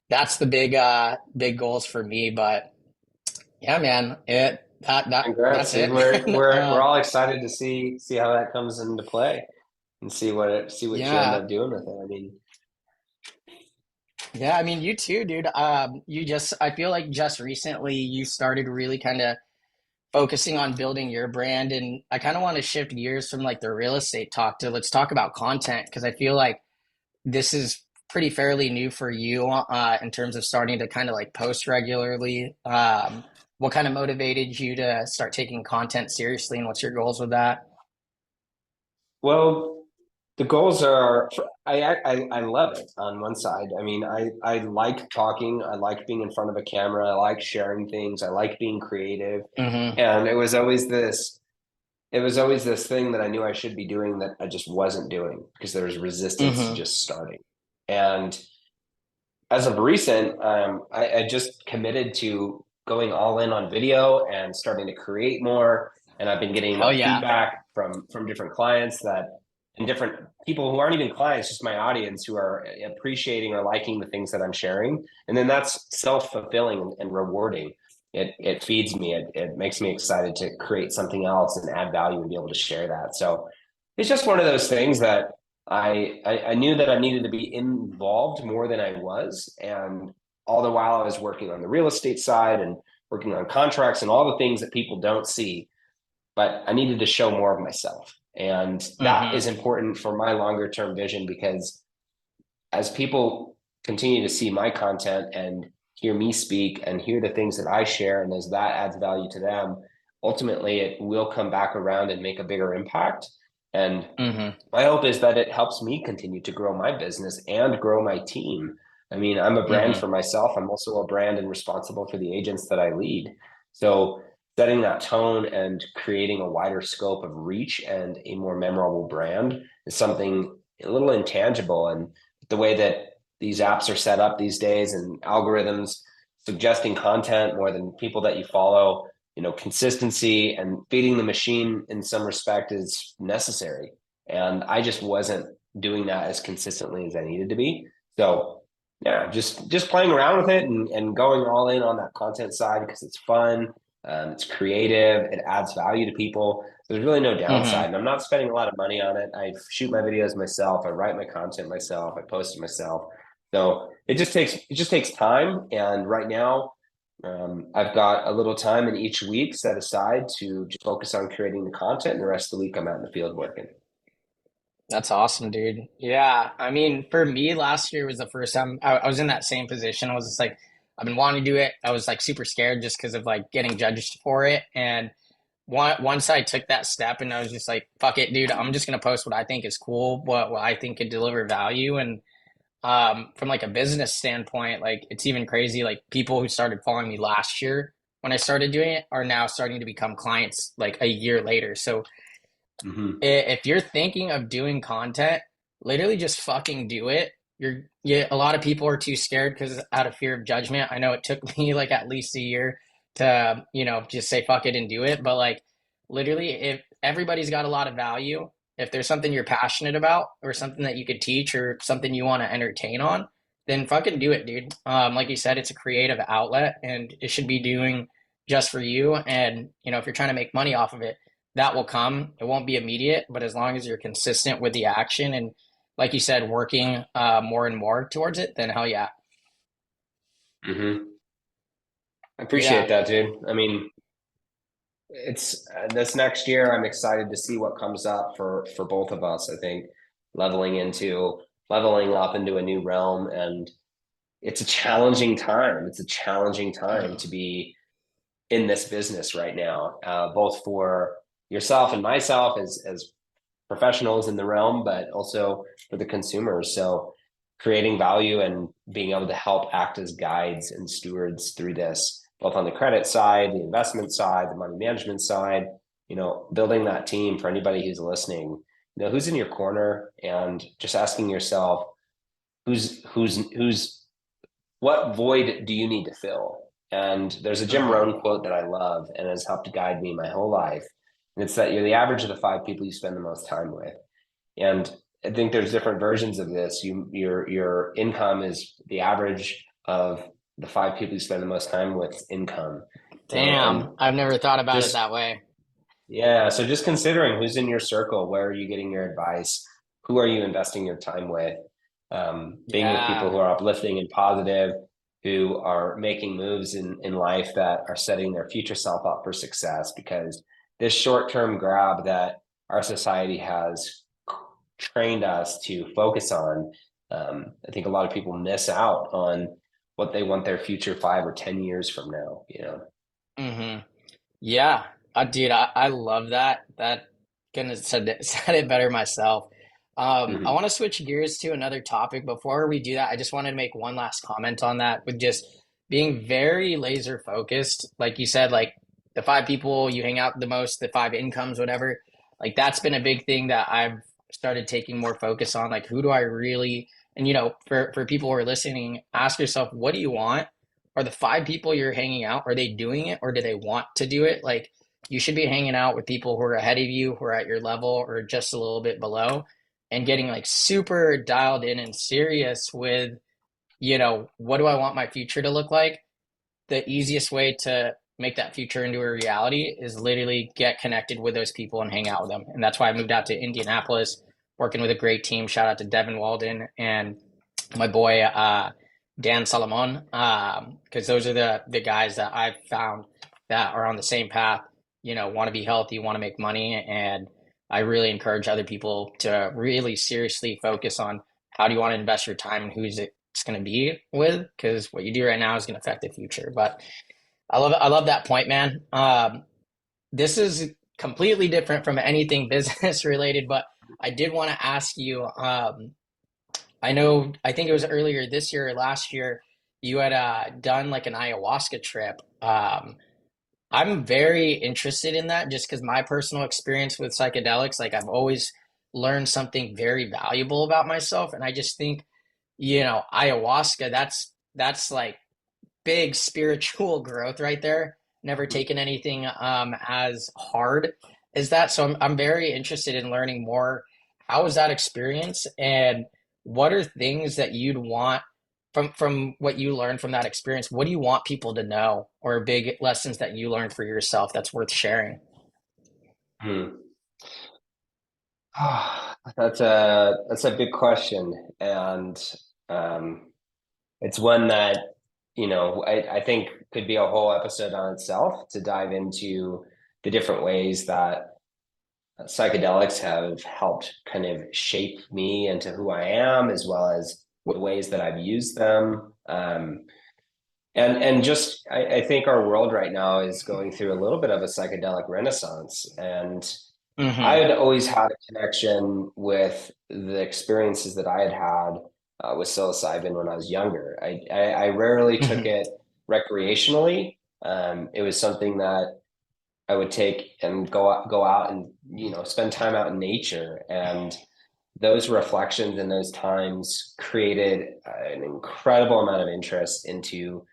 that's the big goals for me. But yeah, man, Congrats, that's dude. it, We're man. we're we're all excited to see how that comes into play and see what you end Yeah, up doing with it. I mean, yeah. I mean, you too, dude. I feel like just recently you started really kind of focusing on building your brand, and I kind of want to shift gears from like the real estate talk to let's talk about content because I feel like this is pretty fairly new for you in terms of starting to kind of like post regularly. What kind of motivated you to start taking content seriously, and what's your goals with that? well, the goals are I love it on one side. I mean, I like talking, I like being in front of a camera, I like sharing things, I like being creative. Mm-hmm. And it was always this thing that I knew I should be doing that I just wasn't doing because there was resistance to Mm-hmm. just starting. And as of recent, I just committed to going all in on video and starting to create more. And I've been getting a lot Hell of yeah. feedback from different clients that and different people who aren't even clients, just my audience who are appreciating or liking the things that I'm sharing. And then that's self-fulfilling and rewarding. It feeds me. It makes me excited to create something else and add value and be able to share that. So it's just one of those things that I knew that I needed to be involved more than I was. And all the while I was working on the real estate side and working on contracts and all the things that people don't see, but I needed to show more of myself. And that Mm-hmm. is important for my longer term vision because as people continue to see my content and hear me speak and hear the things that I share, and as that adds value to them, ultimately it will come back around and make a bigger impact. And Mm-hmm. my hope is that it helps me continue to grow my business and grow my team. I mean, I'm a brand Mm-hmm. for myself. I'm also a brand and responsible for the agents that I lead. So, setting that tone and creating a wider scope of reach and a more memorable brand is something a little intangible. And the way that these apps are set up these days and algorithms suggesting content more than people that you follow, consistency and feeding the machine in some respect is necessary. And I just wasn't doing that as consistently as I needed to be. So yeah, just playing around with it and going all in on that content side because it's fun, it's creative, it adds value to people. There's really no downside, Mm-hmm. and I'm not spending a lot of money on it. I shoot my videos myself, I write my content myself, I post it myself. So it just takes time. And right now, I've got a little time in each week set aside to just focus on creating the content, and the rest of the week I'm out in the field working. That's awesome, dude. Yeah. I mean, for me, last year was the first time I was in that same position. I was just like, I've been wanting to do it. I was like super scared just because of like getting judged for it. And once I took that step and I was just like, fuck it, dude, I'm just gonna post what I think is cool, what I think could deliver value. And from like a business standpoint, like it's even crazy. Like people who started following me last year when I started doing it are now starting to become clients like a year later. So Hmm. if you're thinking of doing content, literally just fucking do it. Yeah, a lot of people are too scared because out of fear of judgment. I know it took me like at least a year to, just say fuck it and do it. But like literally, if everybody's got a lot of value, if there's something you're passionate about or something that you could teach or something you want to entertain on, then fucking do it, dude. Like you said, it's a creative outlet and it should be doing just for you. And, if you're trying to make money off of it, that will come. It won't be immediate, but as long as you're consistent with the action and, like you said, working more and more towards it, then hell yeah. Hmm. I Yeah. appreciate that, dude. I mean, it's this next year. I'm excited to see what comes up for both of us. I think leveling up into a new realm, and it's a challenging time. It's a challenging time Mhm. to be in this business right now, both for yourself and myself as professionals in the realm, but also for the consumers. So creating value and being able to help act as guides and stewards through this, both on the credit side, the investment side, the money management side, building that team for anybody who's listening, who's in your corner, and just asking yourself, who's what void do you need to fill? And there's a Jim Mhm. Rohn quote that I love and has helped guide me my whole life. And it's that you're the average of the five people you spend the most time with. And I think there's different versions of this. Your income is the average of the five people you spend the most time with income. And Damn, I've never thought about it just that way. yeah, so just considering who's in your circle, where are you getting your advice, who are you investing your time with, being with people Yeah. who are uplifting and positive, who are making moves in life that are setting their future self up for success. Because this short-term grab that our society has trained us to focus on, I think a lot of people miss out on what they want their future 5 or 10 years from now. hmm Yeah. Dude, I love that. That couldn't have said it, said it better myself. I Hmm. want to switch gears to another topic. Before we do that, I just wanted to make one last comment on that with just being very laser focused. Like you said, like the five people you hang out the most, the five incomes, whatever. Like that's been a big thing that I've started taking more focus on. Like who do I really, and for people who are listening, ask yourself, what do you want? Are the five people you're hanging out, are they doing it or do they want to do it? Like you should be hanging out with people who are ahead of you, who are at your level or just a little bit below, and getting like super dialed in and serious with, what do I want my future to look like? The easiest way to make that future into a reality is literally get connected with those people and hang out with them. And that's why I moved out to Indianapolis, working with a great team. Shout out to Devin Walden and my boy Dan Solomon, because those are the guys that I've found that are on the same path. Want to be healthy, want to make money, and I really encourage other people to really seriously focus on how do you want to invest your time and who's it's going to be with, because what you do right now is going to affect the future. But I love that point, man. This is completely different from anything business related, but I did want to ask you. I think it was earlier this year or last year, you had done like an ayahuasca trip. I'm very interested in that just because my personal experience with psychedelics, like I've always learned something very valuable about myself, and I just think, ayahuasca, that's like big spiritual growth right there. Never taken anything as hard as that. So I'm very interested in learning more. How was that experience? And what are things that you'd want from what you learned from that experience? What do you want people to know or big lessons that you learned for yourself that's worth sharing? Hmm. That's a big question, and um, it's one that I think could be a whole episode on itself to dive into the different ways that psychedelics have helped kind of shape me into who I am, as well as the ways that I've used them. And just I think our world right now is going through a little bit of a psychedelic renaissance. And I Mm-hmm. had always had a connection with the experiences that I had had with psilocybin when I was younger. I rarely took Mm-hmm. it recreationally. It was something that I would take and go out and spend time out in nature, and those reflections and those times created an incredible amount of interest into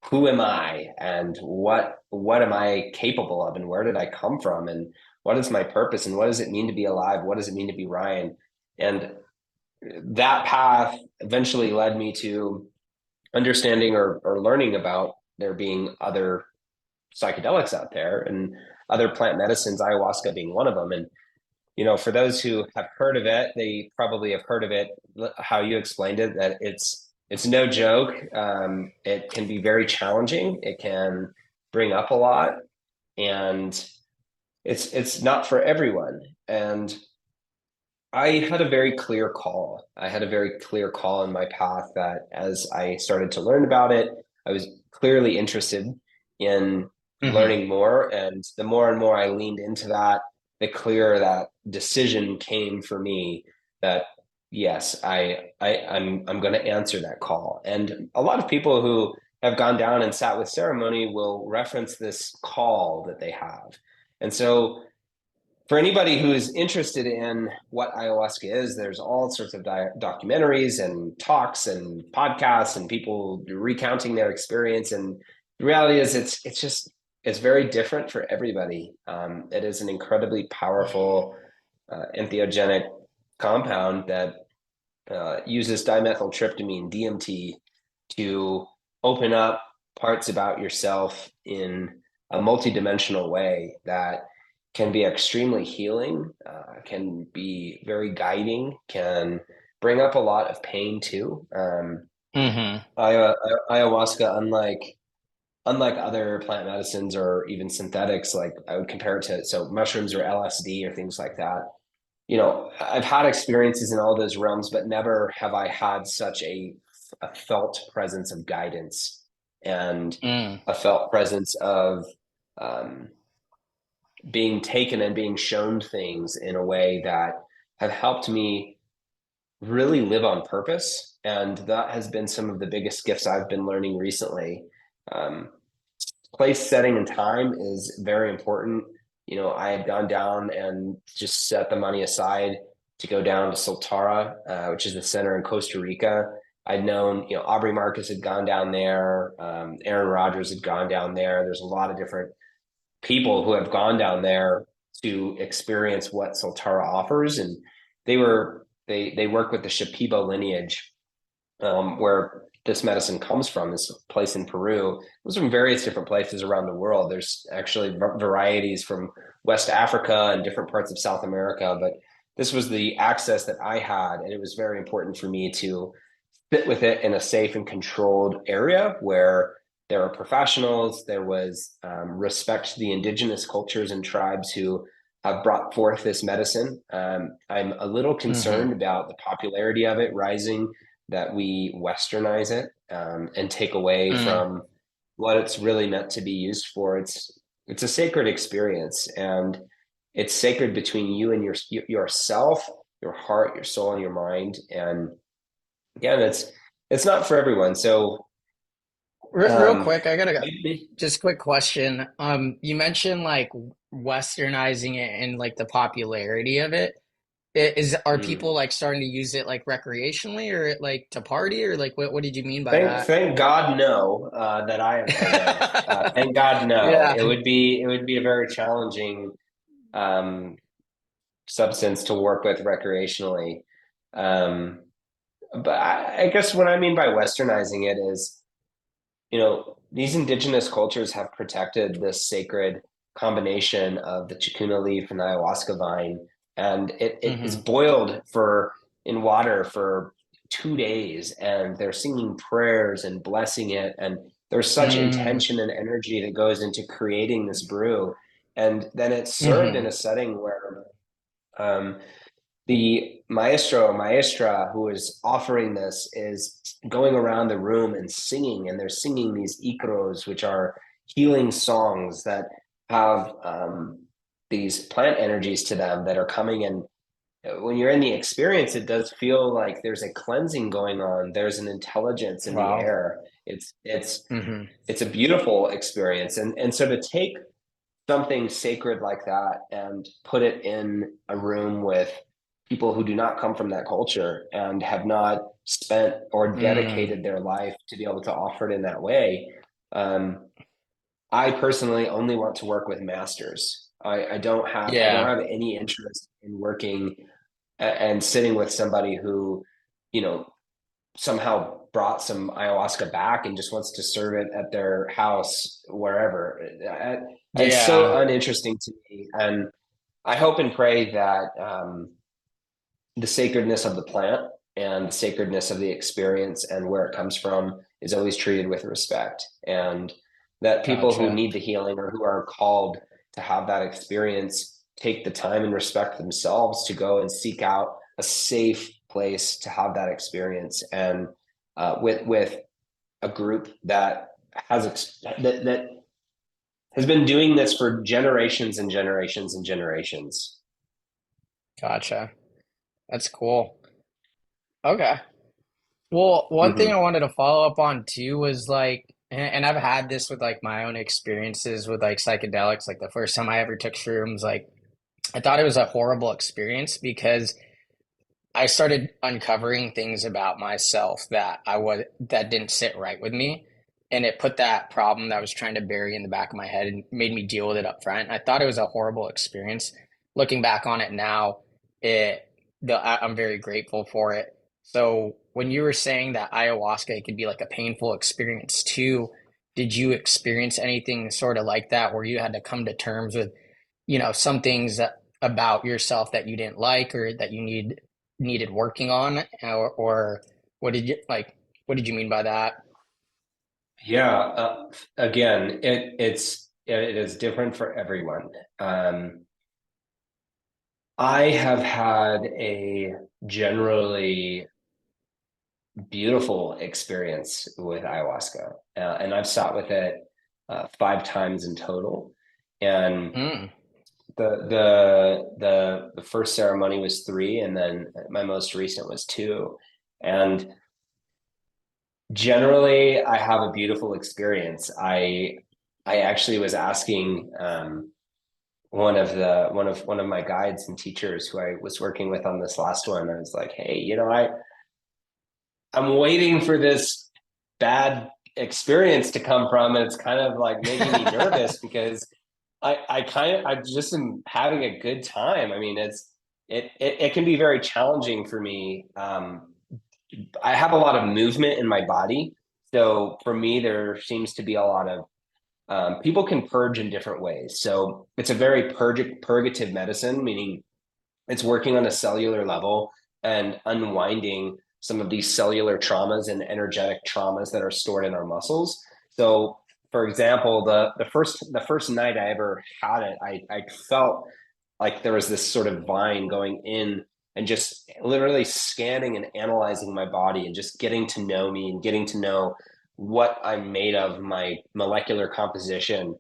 who am I and what am I capable of and where did I come from and what is my purpose and what does it mean to be alive? What does it mean to be Ryan? And that path eventually led me to understanding or learning about there being other psychedelics out there and other plant medicines, ayahuasca being one of them. And for those who have heard of it, they probably have heard of it how you explained it, that it's no joke. It can be very challenging. It can bring up a lot, and it's not for everyone. And I had a very clear call. I had a very clear call in my path that as I started to learn about it, I was clearly interested in Mm-hmm. learning more. And the more and more I leaned into that, the clearer that decision came for me that yes, I'm going to answer that call. And a lot of people who have gone down and sat with ceremony will reference this call that they have. And so for anybody who is interested in what ayahuasca is, there's all sorts of documentaries and talks and podcasts and people recounting their experience. And the reality is, it's very different for everybody. It is an incredibly powerful entheogenic compound that uses dimethyltryptamine (DMT) to open up parts about yourself in a multidimensional way that can be extremely healing, can be very guiding, can bring up a lot of pain too. Mm-hmm. Ayahuasca, unlike other plant medicines or even synthetics, like I would compare it to, so mushrooms or LSD or things like that. I've had experiences in all those realms, but never have I had such a felt presence of guidance and Mm. a felt presence of um, being taken and being shown things in a way that have helped me really live on purpose. And that has been some of the biggest gifts I've been learning recently. Um, Place, setting, and time is very important. I had gone down and just set the money aside to go down to Soltara, which is the center in Costa Rica. I'd known, Aubrey Marcus had gone down there. Aaron Rodgers had gone down there. There's a lot of different people who have gone down there to experience what Soltara offers. And they work with the Shipibo lineage, where this medicine comes from, this place in Peru. It was from various different places around the world. There's actually varieties from West Africa and different parts of South America, but this was the access that I had, and it was very important for me to sit with it in a safe and controlled area where there are professionals, there was respect to the indigenous cultures and tribes who have brought forth this medicine. I'm a little Mm-hmm. concerned about the popularity of it rising, that we westernize it and take away Mm. from what it's really meant to be used for. It's a sacred experience, and it's sacred between you and yourself, your heart, your soul, and your mind. And again, it's not for everyone. So Real um, quick, I got a maybe, just quick question. You mentioned like westernizing it and like the popularity of it. Are mm, people like starting to use it like recreationally or like to party or like what did you mean by thank that? thank God no, that I have heard of. Thank God no. Yeah. It would be a very challenging um, substance to work with recreationally. Um, but I guess what I mean by westernizing it is, these indigenous cultures have protected this sacred combination of the chacuna leaf and ayahuasca vine, and it is Hmm. boiled in water for 2 days, and they're singing prayers and blessing it, and there's such Mm. intention and energy that goes into creating this brew, and then it's served in Hmm. a setting where um, the maestra who is offering this is going around the room and singing, and they're singing these icros, which are healing songs that have these plant energies to them that are coming in. When you're in the experience, it does feel like there's a cleansing going on. There's an intelligence in the Wow. air. It's Hmm. it's a beautiful experience, and so to take something sacred like that and put it in a room with people who do not come from that culture and have not spent or Mm. dedicated their life to be able to offer it in that way. um, I personally only want to work with masters. I don't Yeah. have any interest in working and sitting with somebody who, you know, somehow brought some ayahuasca back and just wants to serve it at their house wherever. It's so Yeah. uninteresting to me, and I hope and pray that the sacredness of the plant and the sacredness of the experience and where it comes from is always treated with respect, and that people who Gotcha. need the healing or who are called to have that experience take the time and respect themselves to go and seek out a safe place to have that experience, and with a group that that has been doing this for generations and generations and generations. Gotcha. That's cool. Okay. Well, one thing I Mm-hmm. wanted to follow up on too was like, and I've had this with like my own experiences with like psychedelics. Like the first time I ever took shrooms, like I thought it was a horrible experience because I started uncovering things about myself that didn't sit right with me. And it put that problem that I was trying to bury in the back of my head and made me deal with it up front. I thought it was a horrible experience. Looking back on it now, it I'm very grateful for it. So when you were saying that ayahuasca could be like a painful experience too, did you experience anything sort of like that where you had to come to terms with, some things about yourself that you didn't like or that you needed working on, or what did you like? What did you mean by that? Yeah, again, it is different for everyone. I have had a generally beautiful experience with ayahuasca, and I've sat with it 5 times in total. And Mm, the first ceremony was three, and then my most recent was two. And generally, I have a beautiful experience. I actually was asking one of my guides and teachers who I was working with on this last one. I was like, hey, I'm waiting for this bad experience to come from, and it's kind of like making me nervous because I just am having a good time. I mean, it can be very challenging for me. I have a lot of movement in my body, so for me, there seems to be a lot of people can purge in different ways. So it's a very purgative medicine, meaning it's working on a cellular level and unwinding some of these cellular traumas and energetic traumas that are stored in our muscles. So, for example, the first night I ever had it, I felt like there was this sort of vine going in and just literally scanning and analyzing my body and just getting to know me and getting to know what I'm made of, my molecular composition,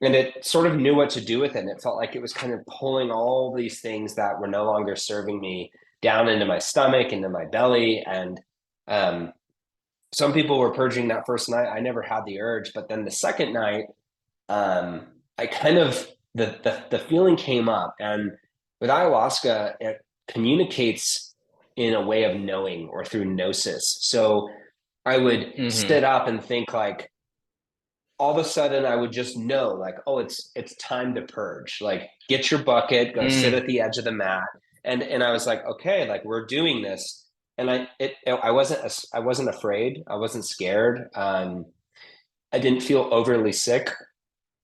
and it sort of knew what to do with it. And it felt like it was kind of pulling all these things that were no longer serving me down into my stomach, into my belly. And um, some people were purging that first night. I never had the urge, but then the second night, I kind of the feeling came up, and with ayahuasca, it communicates in a way of knowing or through gnosis. So I would hmm sit up and think like, all of a sudden I would just know like, oh, it's time to purge. Like get your bucket, go sit mm, at the edge of the mat. And I was like, okay, like we're doing this. And I wasn't afraid. I wasn't scared. I didn't feel overly sick.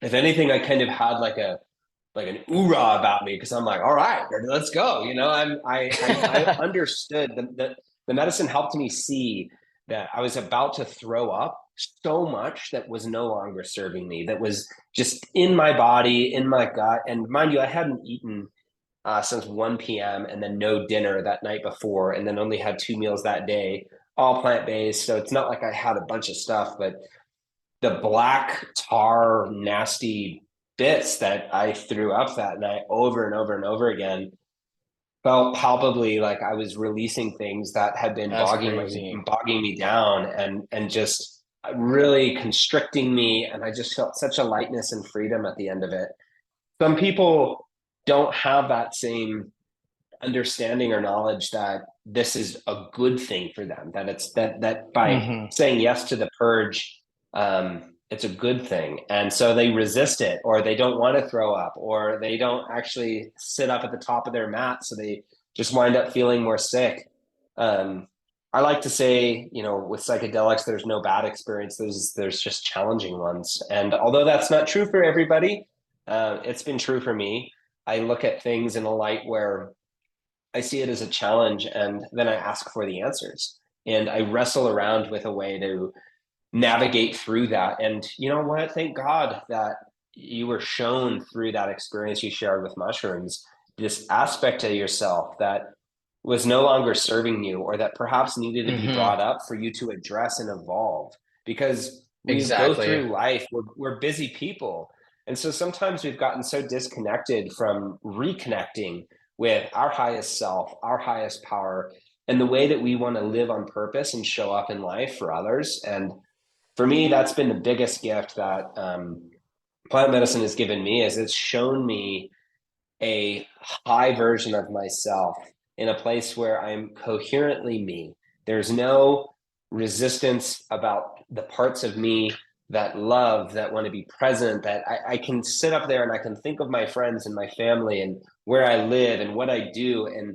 If anything, I kind of had like an oorah about me because I'm like, all right, let's go. I understood the medicine helped me see that I was about to throw up so much that was no longer serving me, that was just in my body, in my gut. And mind you, I hadn't eaten since 1 p.m. and then no dinner that night before, and then only had 2 meals that day, all plant-based. So it's not like I had a bunch of stuff, but the black tar, nasty bits that I threw up that night over and over and over again felt palpably like I was releasing things that had been That's crazy. bogging me down and just really constricting me. And I just felt such a lightness and freedom at the end of it. Some people don't have that same understanding or knowledge that this is a good thing for them, that it's that by Hmm. saying yes to the purge, it's a good thing. And so they resist it, or they don't want to throw up, or they don't actually sit up at the top of their mat. So they just wind up feeling more sick. Um, I like to say, with psychedelics, there's no bad experience. There's just challenging ones. And although that's not true for everybody, it's been true for me. I look at things in a light where I see it as a challenge, and then I ask for the answers. And I wrestle around with a way to navigate through that. And you know what? Thank God that you were shown through that experience you shared with mushrooms, this aspect of yourself that was no longer serving you, or that perhaps needed to be Hmm. brought up for you to address and evolve. Because we go Exactly. through life, we're busy people. And so sometimes we've gotten so disconnected from reconnecting with our highest self, our highest power, and the way that we want to live on purpose and show up in life for others. And for me, that's been the biggest gift that plant medicine has given me, is it's shown me a high version of myself in a place where I'm coherently me. There's no resistance about the parts of me that love, that want to be present, that I can sit up there and I can think of my friends and my family and where I live and what I do. And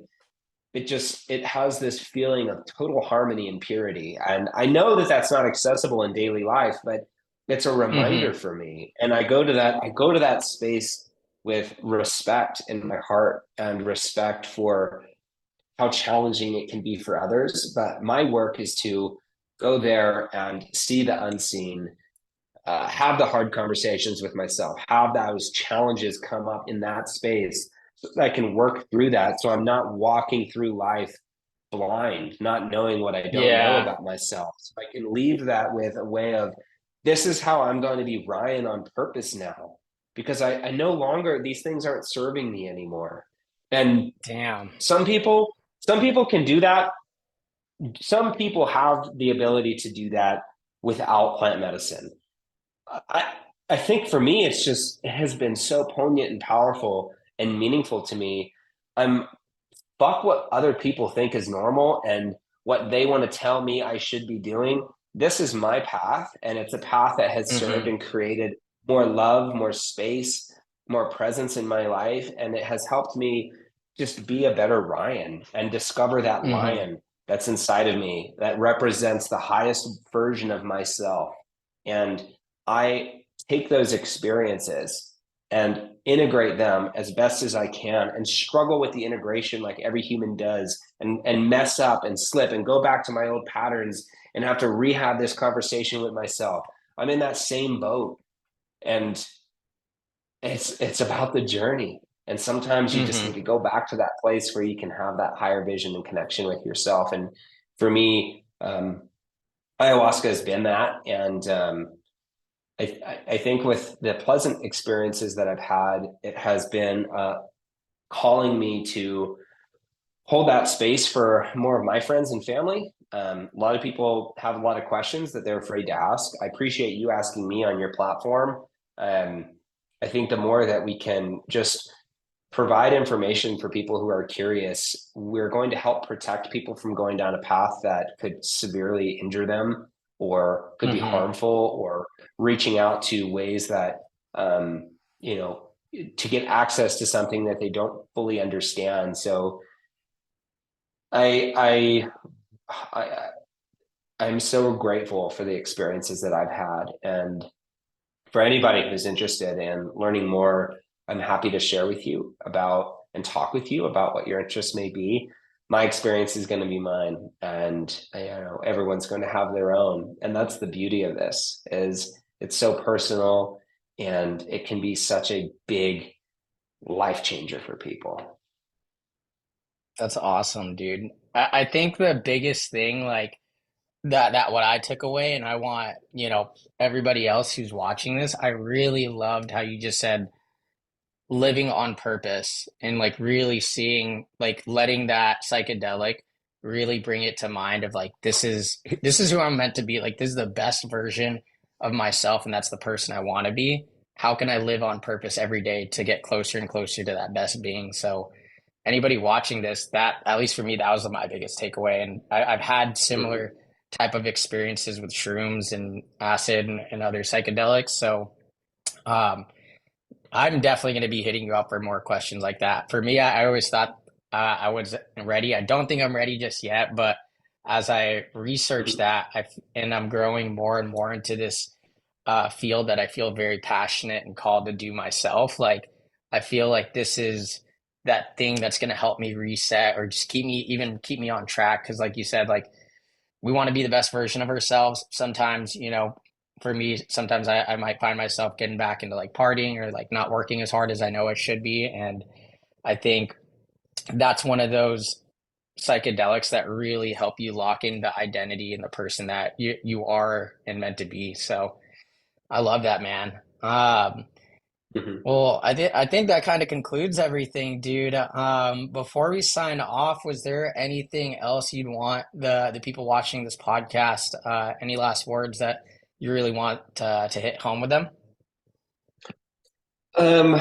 it has this feeling of total harmony and purity. And I know that that's not accessible in daily life, but it's a Hmm. reminder for me. And I go to that space with respect in my heart and respect for how challenging it can be for others. But my work is to go there and see the unseen, have the hard conversations with myself, have those challenges come up in that space so that I can work through that. So I'm not walking through life blind, not knowing what I don't know Yeah. about myself. So I can leave that with a way of, this is how I'm going to be Ryan on purpose now, because I no longer, these things aren't serving me anymore. And Damn. some people can do that. Some people have the ability to do that without plant medicine. I I think for me, it has been so poignant and powerful and meaningful to me. I'm fuck what other people think is normal and what they want to tell me I should be doing. This is my path, and it's a path that has served Hmm. and created more love, more space, more presence in my life, and it has helped me just be a better Ryan and discover that Hmm. lion that's inside of me that represents the highest version of myself. And I take those experiences and integrate them as best as I can, and struggle with the integration like every human does, and mess up and slip and go back to my old patterns and have to rehab this conversation with myself. I'm in that same boat, and it's about the journey. And sometimes you just need Hmm. to go back to that place where you can have that higher vision and connection with yourself. And for me, ayahuasca has been that. And I think with the pleasant experiences that I've had, it has been calling me to hold that space for more of my friends and family. A lot of people have a lot of questions that they're afraid to ask. I appreciate you asking me on your platform. Um, I think the more that we can just provide information for people who are curious, we're going to help protect people from going down a path that could severely injure them, or could be Hmm. harmful, or reaching out to ways that, um, you know, to get access to something that they don't fully understand. So I, I, I, I'm so grateful for the experiences that I've had. And for anybody who's interested in learning more, I'm happy to share with you about and talk with you about what your interests may be. My experience is going to be mine, and everyone's going to have their own. And that's the beauty of this, is it's so personal, and it can be such a big life changer for people. That's awesome, dude. I think the biggest thing, like that what I took away, and I want, everybody else who's watching this, I really loved how you just said living on purpose and like really seeing, like letting that psychedelic really bring it to mind of like this is who I'm meant to be. Like this is the best version of myself, and that's the person I want to be. How can I live on purpose every day to get closer and closer to that best being? So anybody watching this, that at least for me, that was my biggest takeaway. And I've had Mhm. similar type of experiences with shrooms and acid and other psychedelics. So um, I'm definitely going to be hitting you up for more questions like that. For me, I always thought I was ready. I don't think I'm ready just yet, but as I research Mhm. that, and I'm growing more and more into this field that I feel very passionate and called to do myself. Like I feel like this is that thing that's going to help me reset or just keep me on track. Because, like you said, like we want to be the best version of ourselves. Sometimes, for me, sometimes I might find myself getting back into like partying or like not working as hard as I know I should be. And I think that's one of those psychedelics that really help you lock in the identity and the person that you are and meant to be. So I love that, man. Mhm. Well, I think that kind of concludes everything, dude. Before we sign off, was there anything else you'd want the people watching this podcast, any last words that you really want to hit home with them? Um,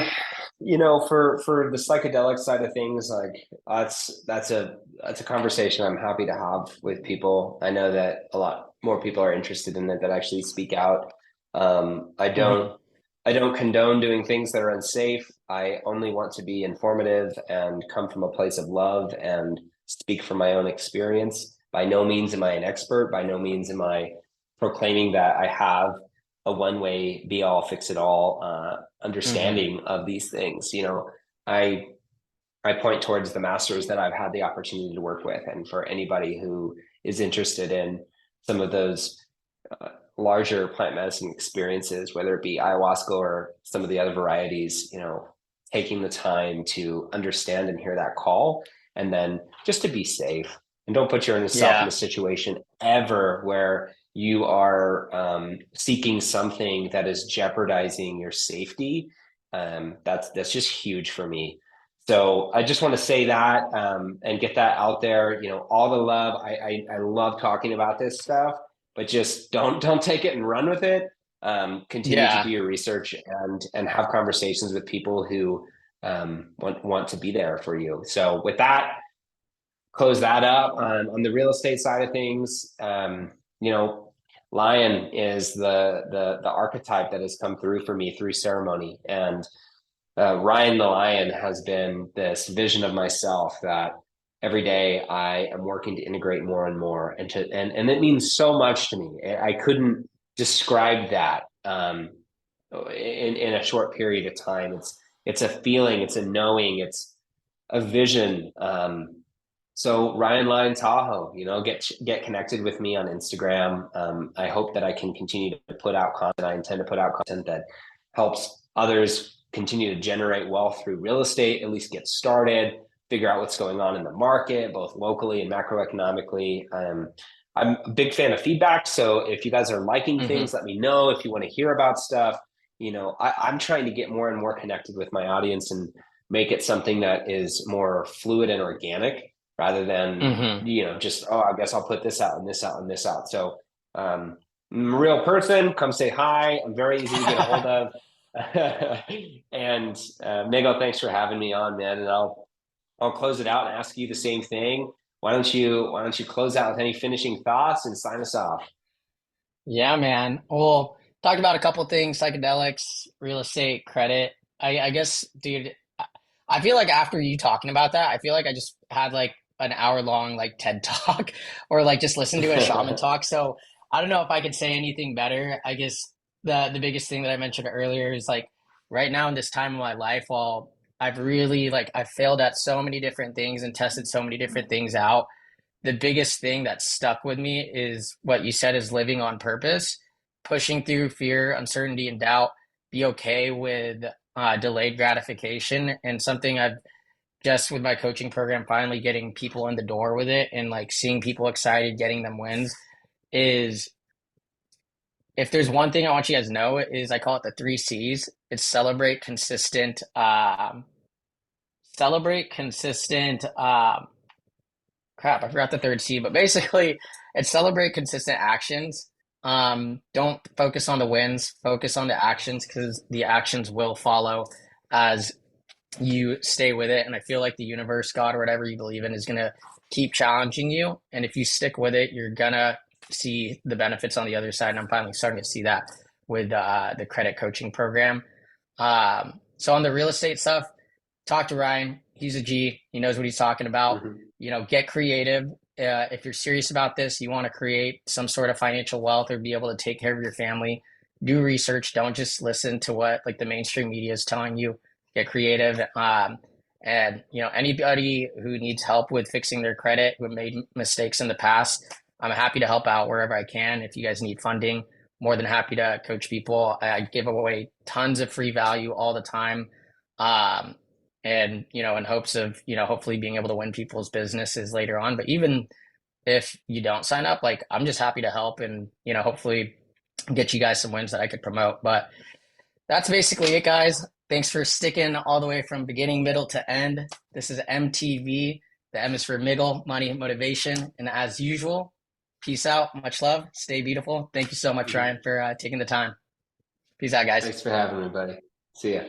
for the psychedelic side of things, like that's a conversation I'm happy to have with people. I know that a lot more people are interested in it that actually speak out. I don't Hmm. I don't condone doing things that are unsafe. I only want to be informative and come from a place of love and speak from my own experience. By no means am I an expert. By no means am I proclaiming that I have a one way be all fix it all Hmm. understanding of these things. I I point towards the masters that I've had the opportunity to work with, and for anybody who is interested in some of those larger plant medicine experiences, whether it be ayahuasca or some of the other varieties, taking the time to understand and hear that call, and then just to be safe and don't put yourself in a Yeah. situation ever where you are seeking something that is jeopardizing your safety. That's just huge for me. So I just want to say that and get that out there. All the love. I love talking about this stuff, but just don't take it and run with it. Continue to do Yeah. your research and have conversations with people who want to be there for you. So with that, close that up on the real estate side of things. Lion is the archetype that has come through for me through ceremony, and Ryan the Lion has been this vision of myself that every day I am working to integrate more and more, and it means so much to me. I couldn't describe that in a short period of time. It's a feeling, it's a knowing, it's a vision. So Ryan Lion Tahoe, get connected with me on Instagram. I hope that I can continue to put out content. I intend to put out content that helps others continue to generate wealth through real estate, at least get started, figure out what's going on in the market, both locally and macroeconomically. I'm a big fan of feedback. So if you guys are liking Hmm. things, let me know. If you want to hear about stuff, I'm trying to get more and more connected with my audience and make it something that is more fluid and organic rather than Hmm. just, oh, I guess I'll put this out and this out and this out. So I'm a real person. Come say hi. I'm very easy to get a hold of. And Miguel, thanks for having me on, man. And I'll close it out and ask you the same thing. Why don't you close out with any finishing thoughts and sign us off? Yeah, man. Well, talked about a couple things, psychedelics, real estate, credit. I guess, dude, I feel like after you talking about that, I feel like I just had like an hour long like TED talk or like just listened to a shaman talk. So I don't know if I could say anything better. I guess the biggest thing that I mentioned earlier is like right now in this time of my life, while I've really like I've failed at so many different things and tested so many different things out, the biggest thing that stuck with me is what you said is living on purpose, pushing through fear, uncertainty, and doubt, be okay with delayed gratification. And something I've just with my coaching program, finally getting people in the door with it and like seeing people excited, getting them wins is if there's one thing I want you guys to know is I call it the three C's. It's celebrate consistent, crap, I forgot the third C, but basically it's celebrate consistent actions. Don't focus on the wins, focus on the actions because the actions will follow as you stay with it. And I feel like the universe, God, or whatever you believe in, is going to keep challenging you. And if you stick with it, you're going to see the benefits on the other side. And I'm finally starting to see that with the credit coaching program. So on the real estate stuff, talk to Ryan. He's a G. He knows what he's talking about. Mhm. Get creative. If you're serious about this, you want to create some sort of financial wealth or be able to take care of your family, do research. Don't just listen to what like the mainstream media is telling you. Get creative. And anybody who needs help with fixing their credit, who made mistakes in the past, I'm happy to help out wherever I can. If you guys need funding, more than happy to coach people. I give away tons of free value all the time. Um, and in hopes of hopefully being able to win people's businesses later on. But even if you don't sign up, like I'm just happy to help and hopefully get you guys some wins that I could promote. But that's basically it, guys. Thanks for sticking all the way from beginning, middle to end. This is MTV. The M is for Miggle, money, motivation, and as usual, peace out, much love, stay beautiful. Thank you so much, Mhm. Ryan, for taking the time. Peace out, guys. Thanks for having me, buddy. See ya.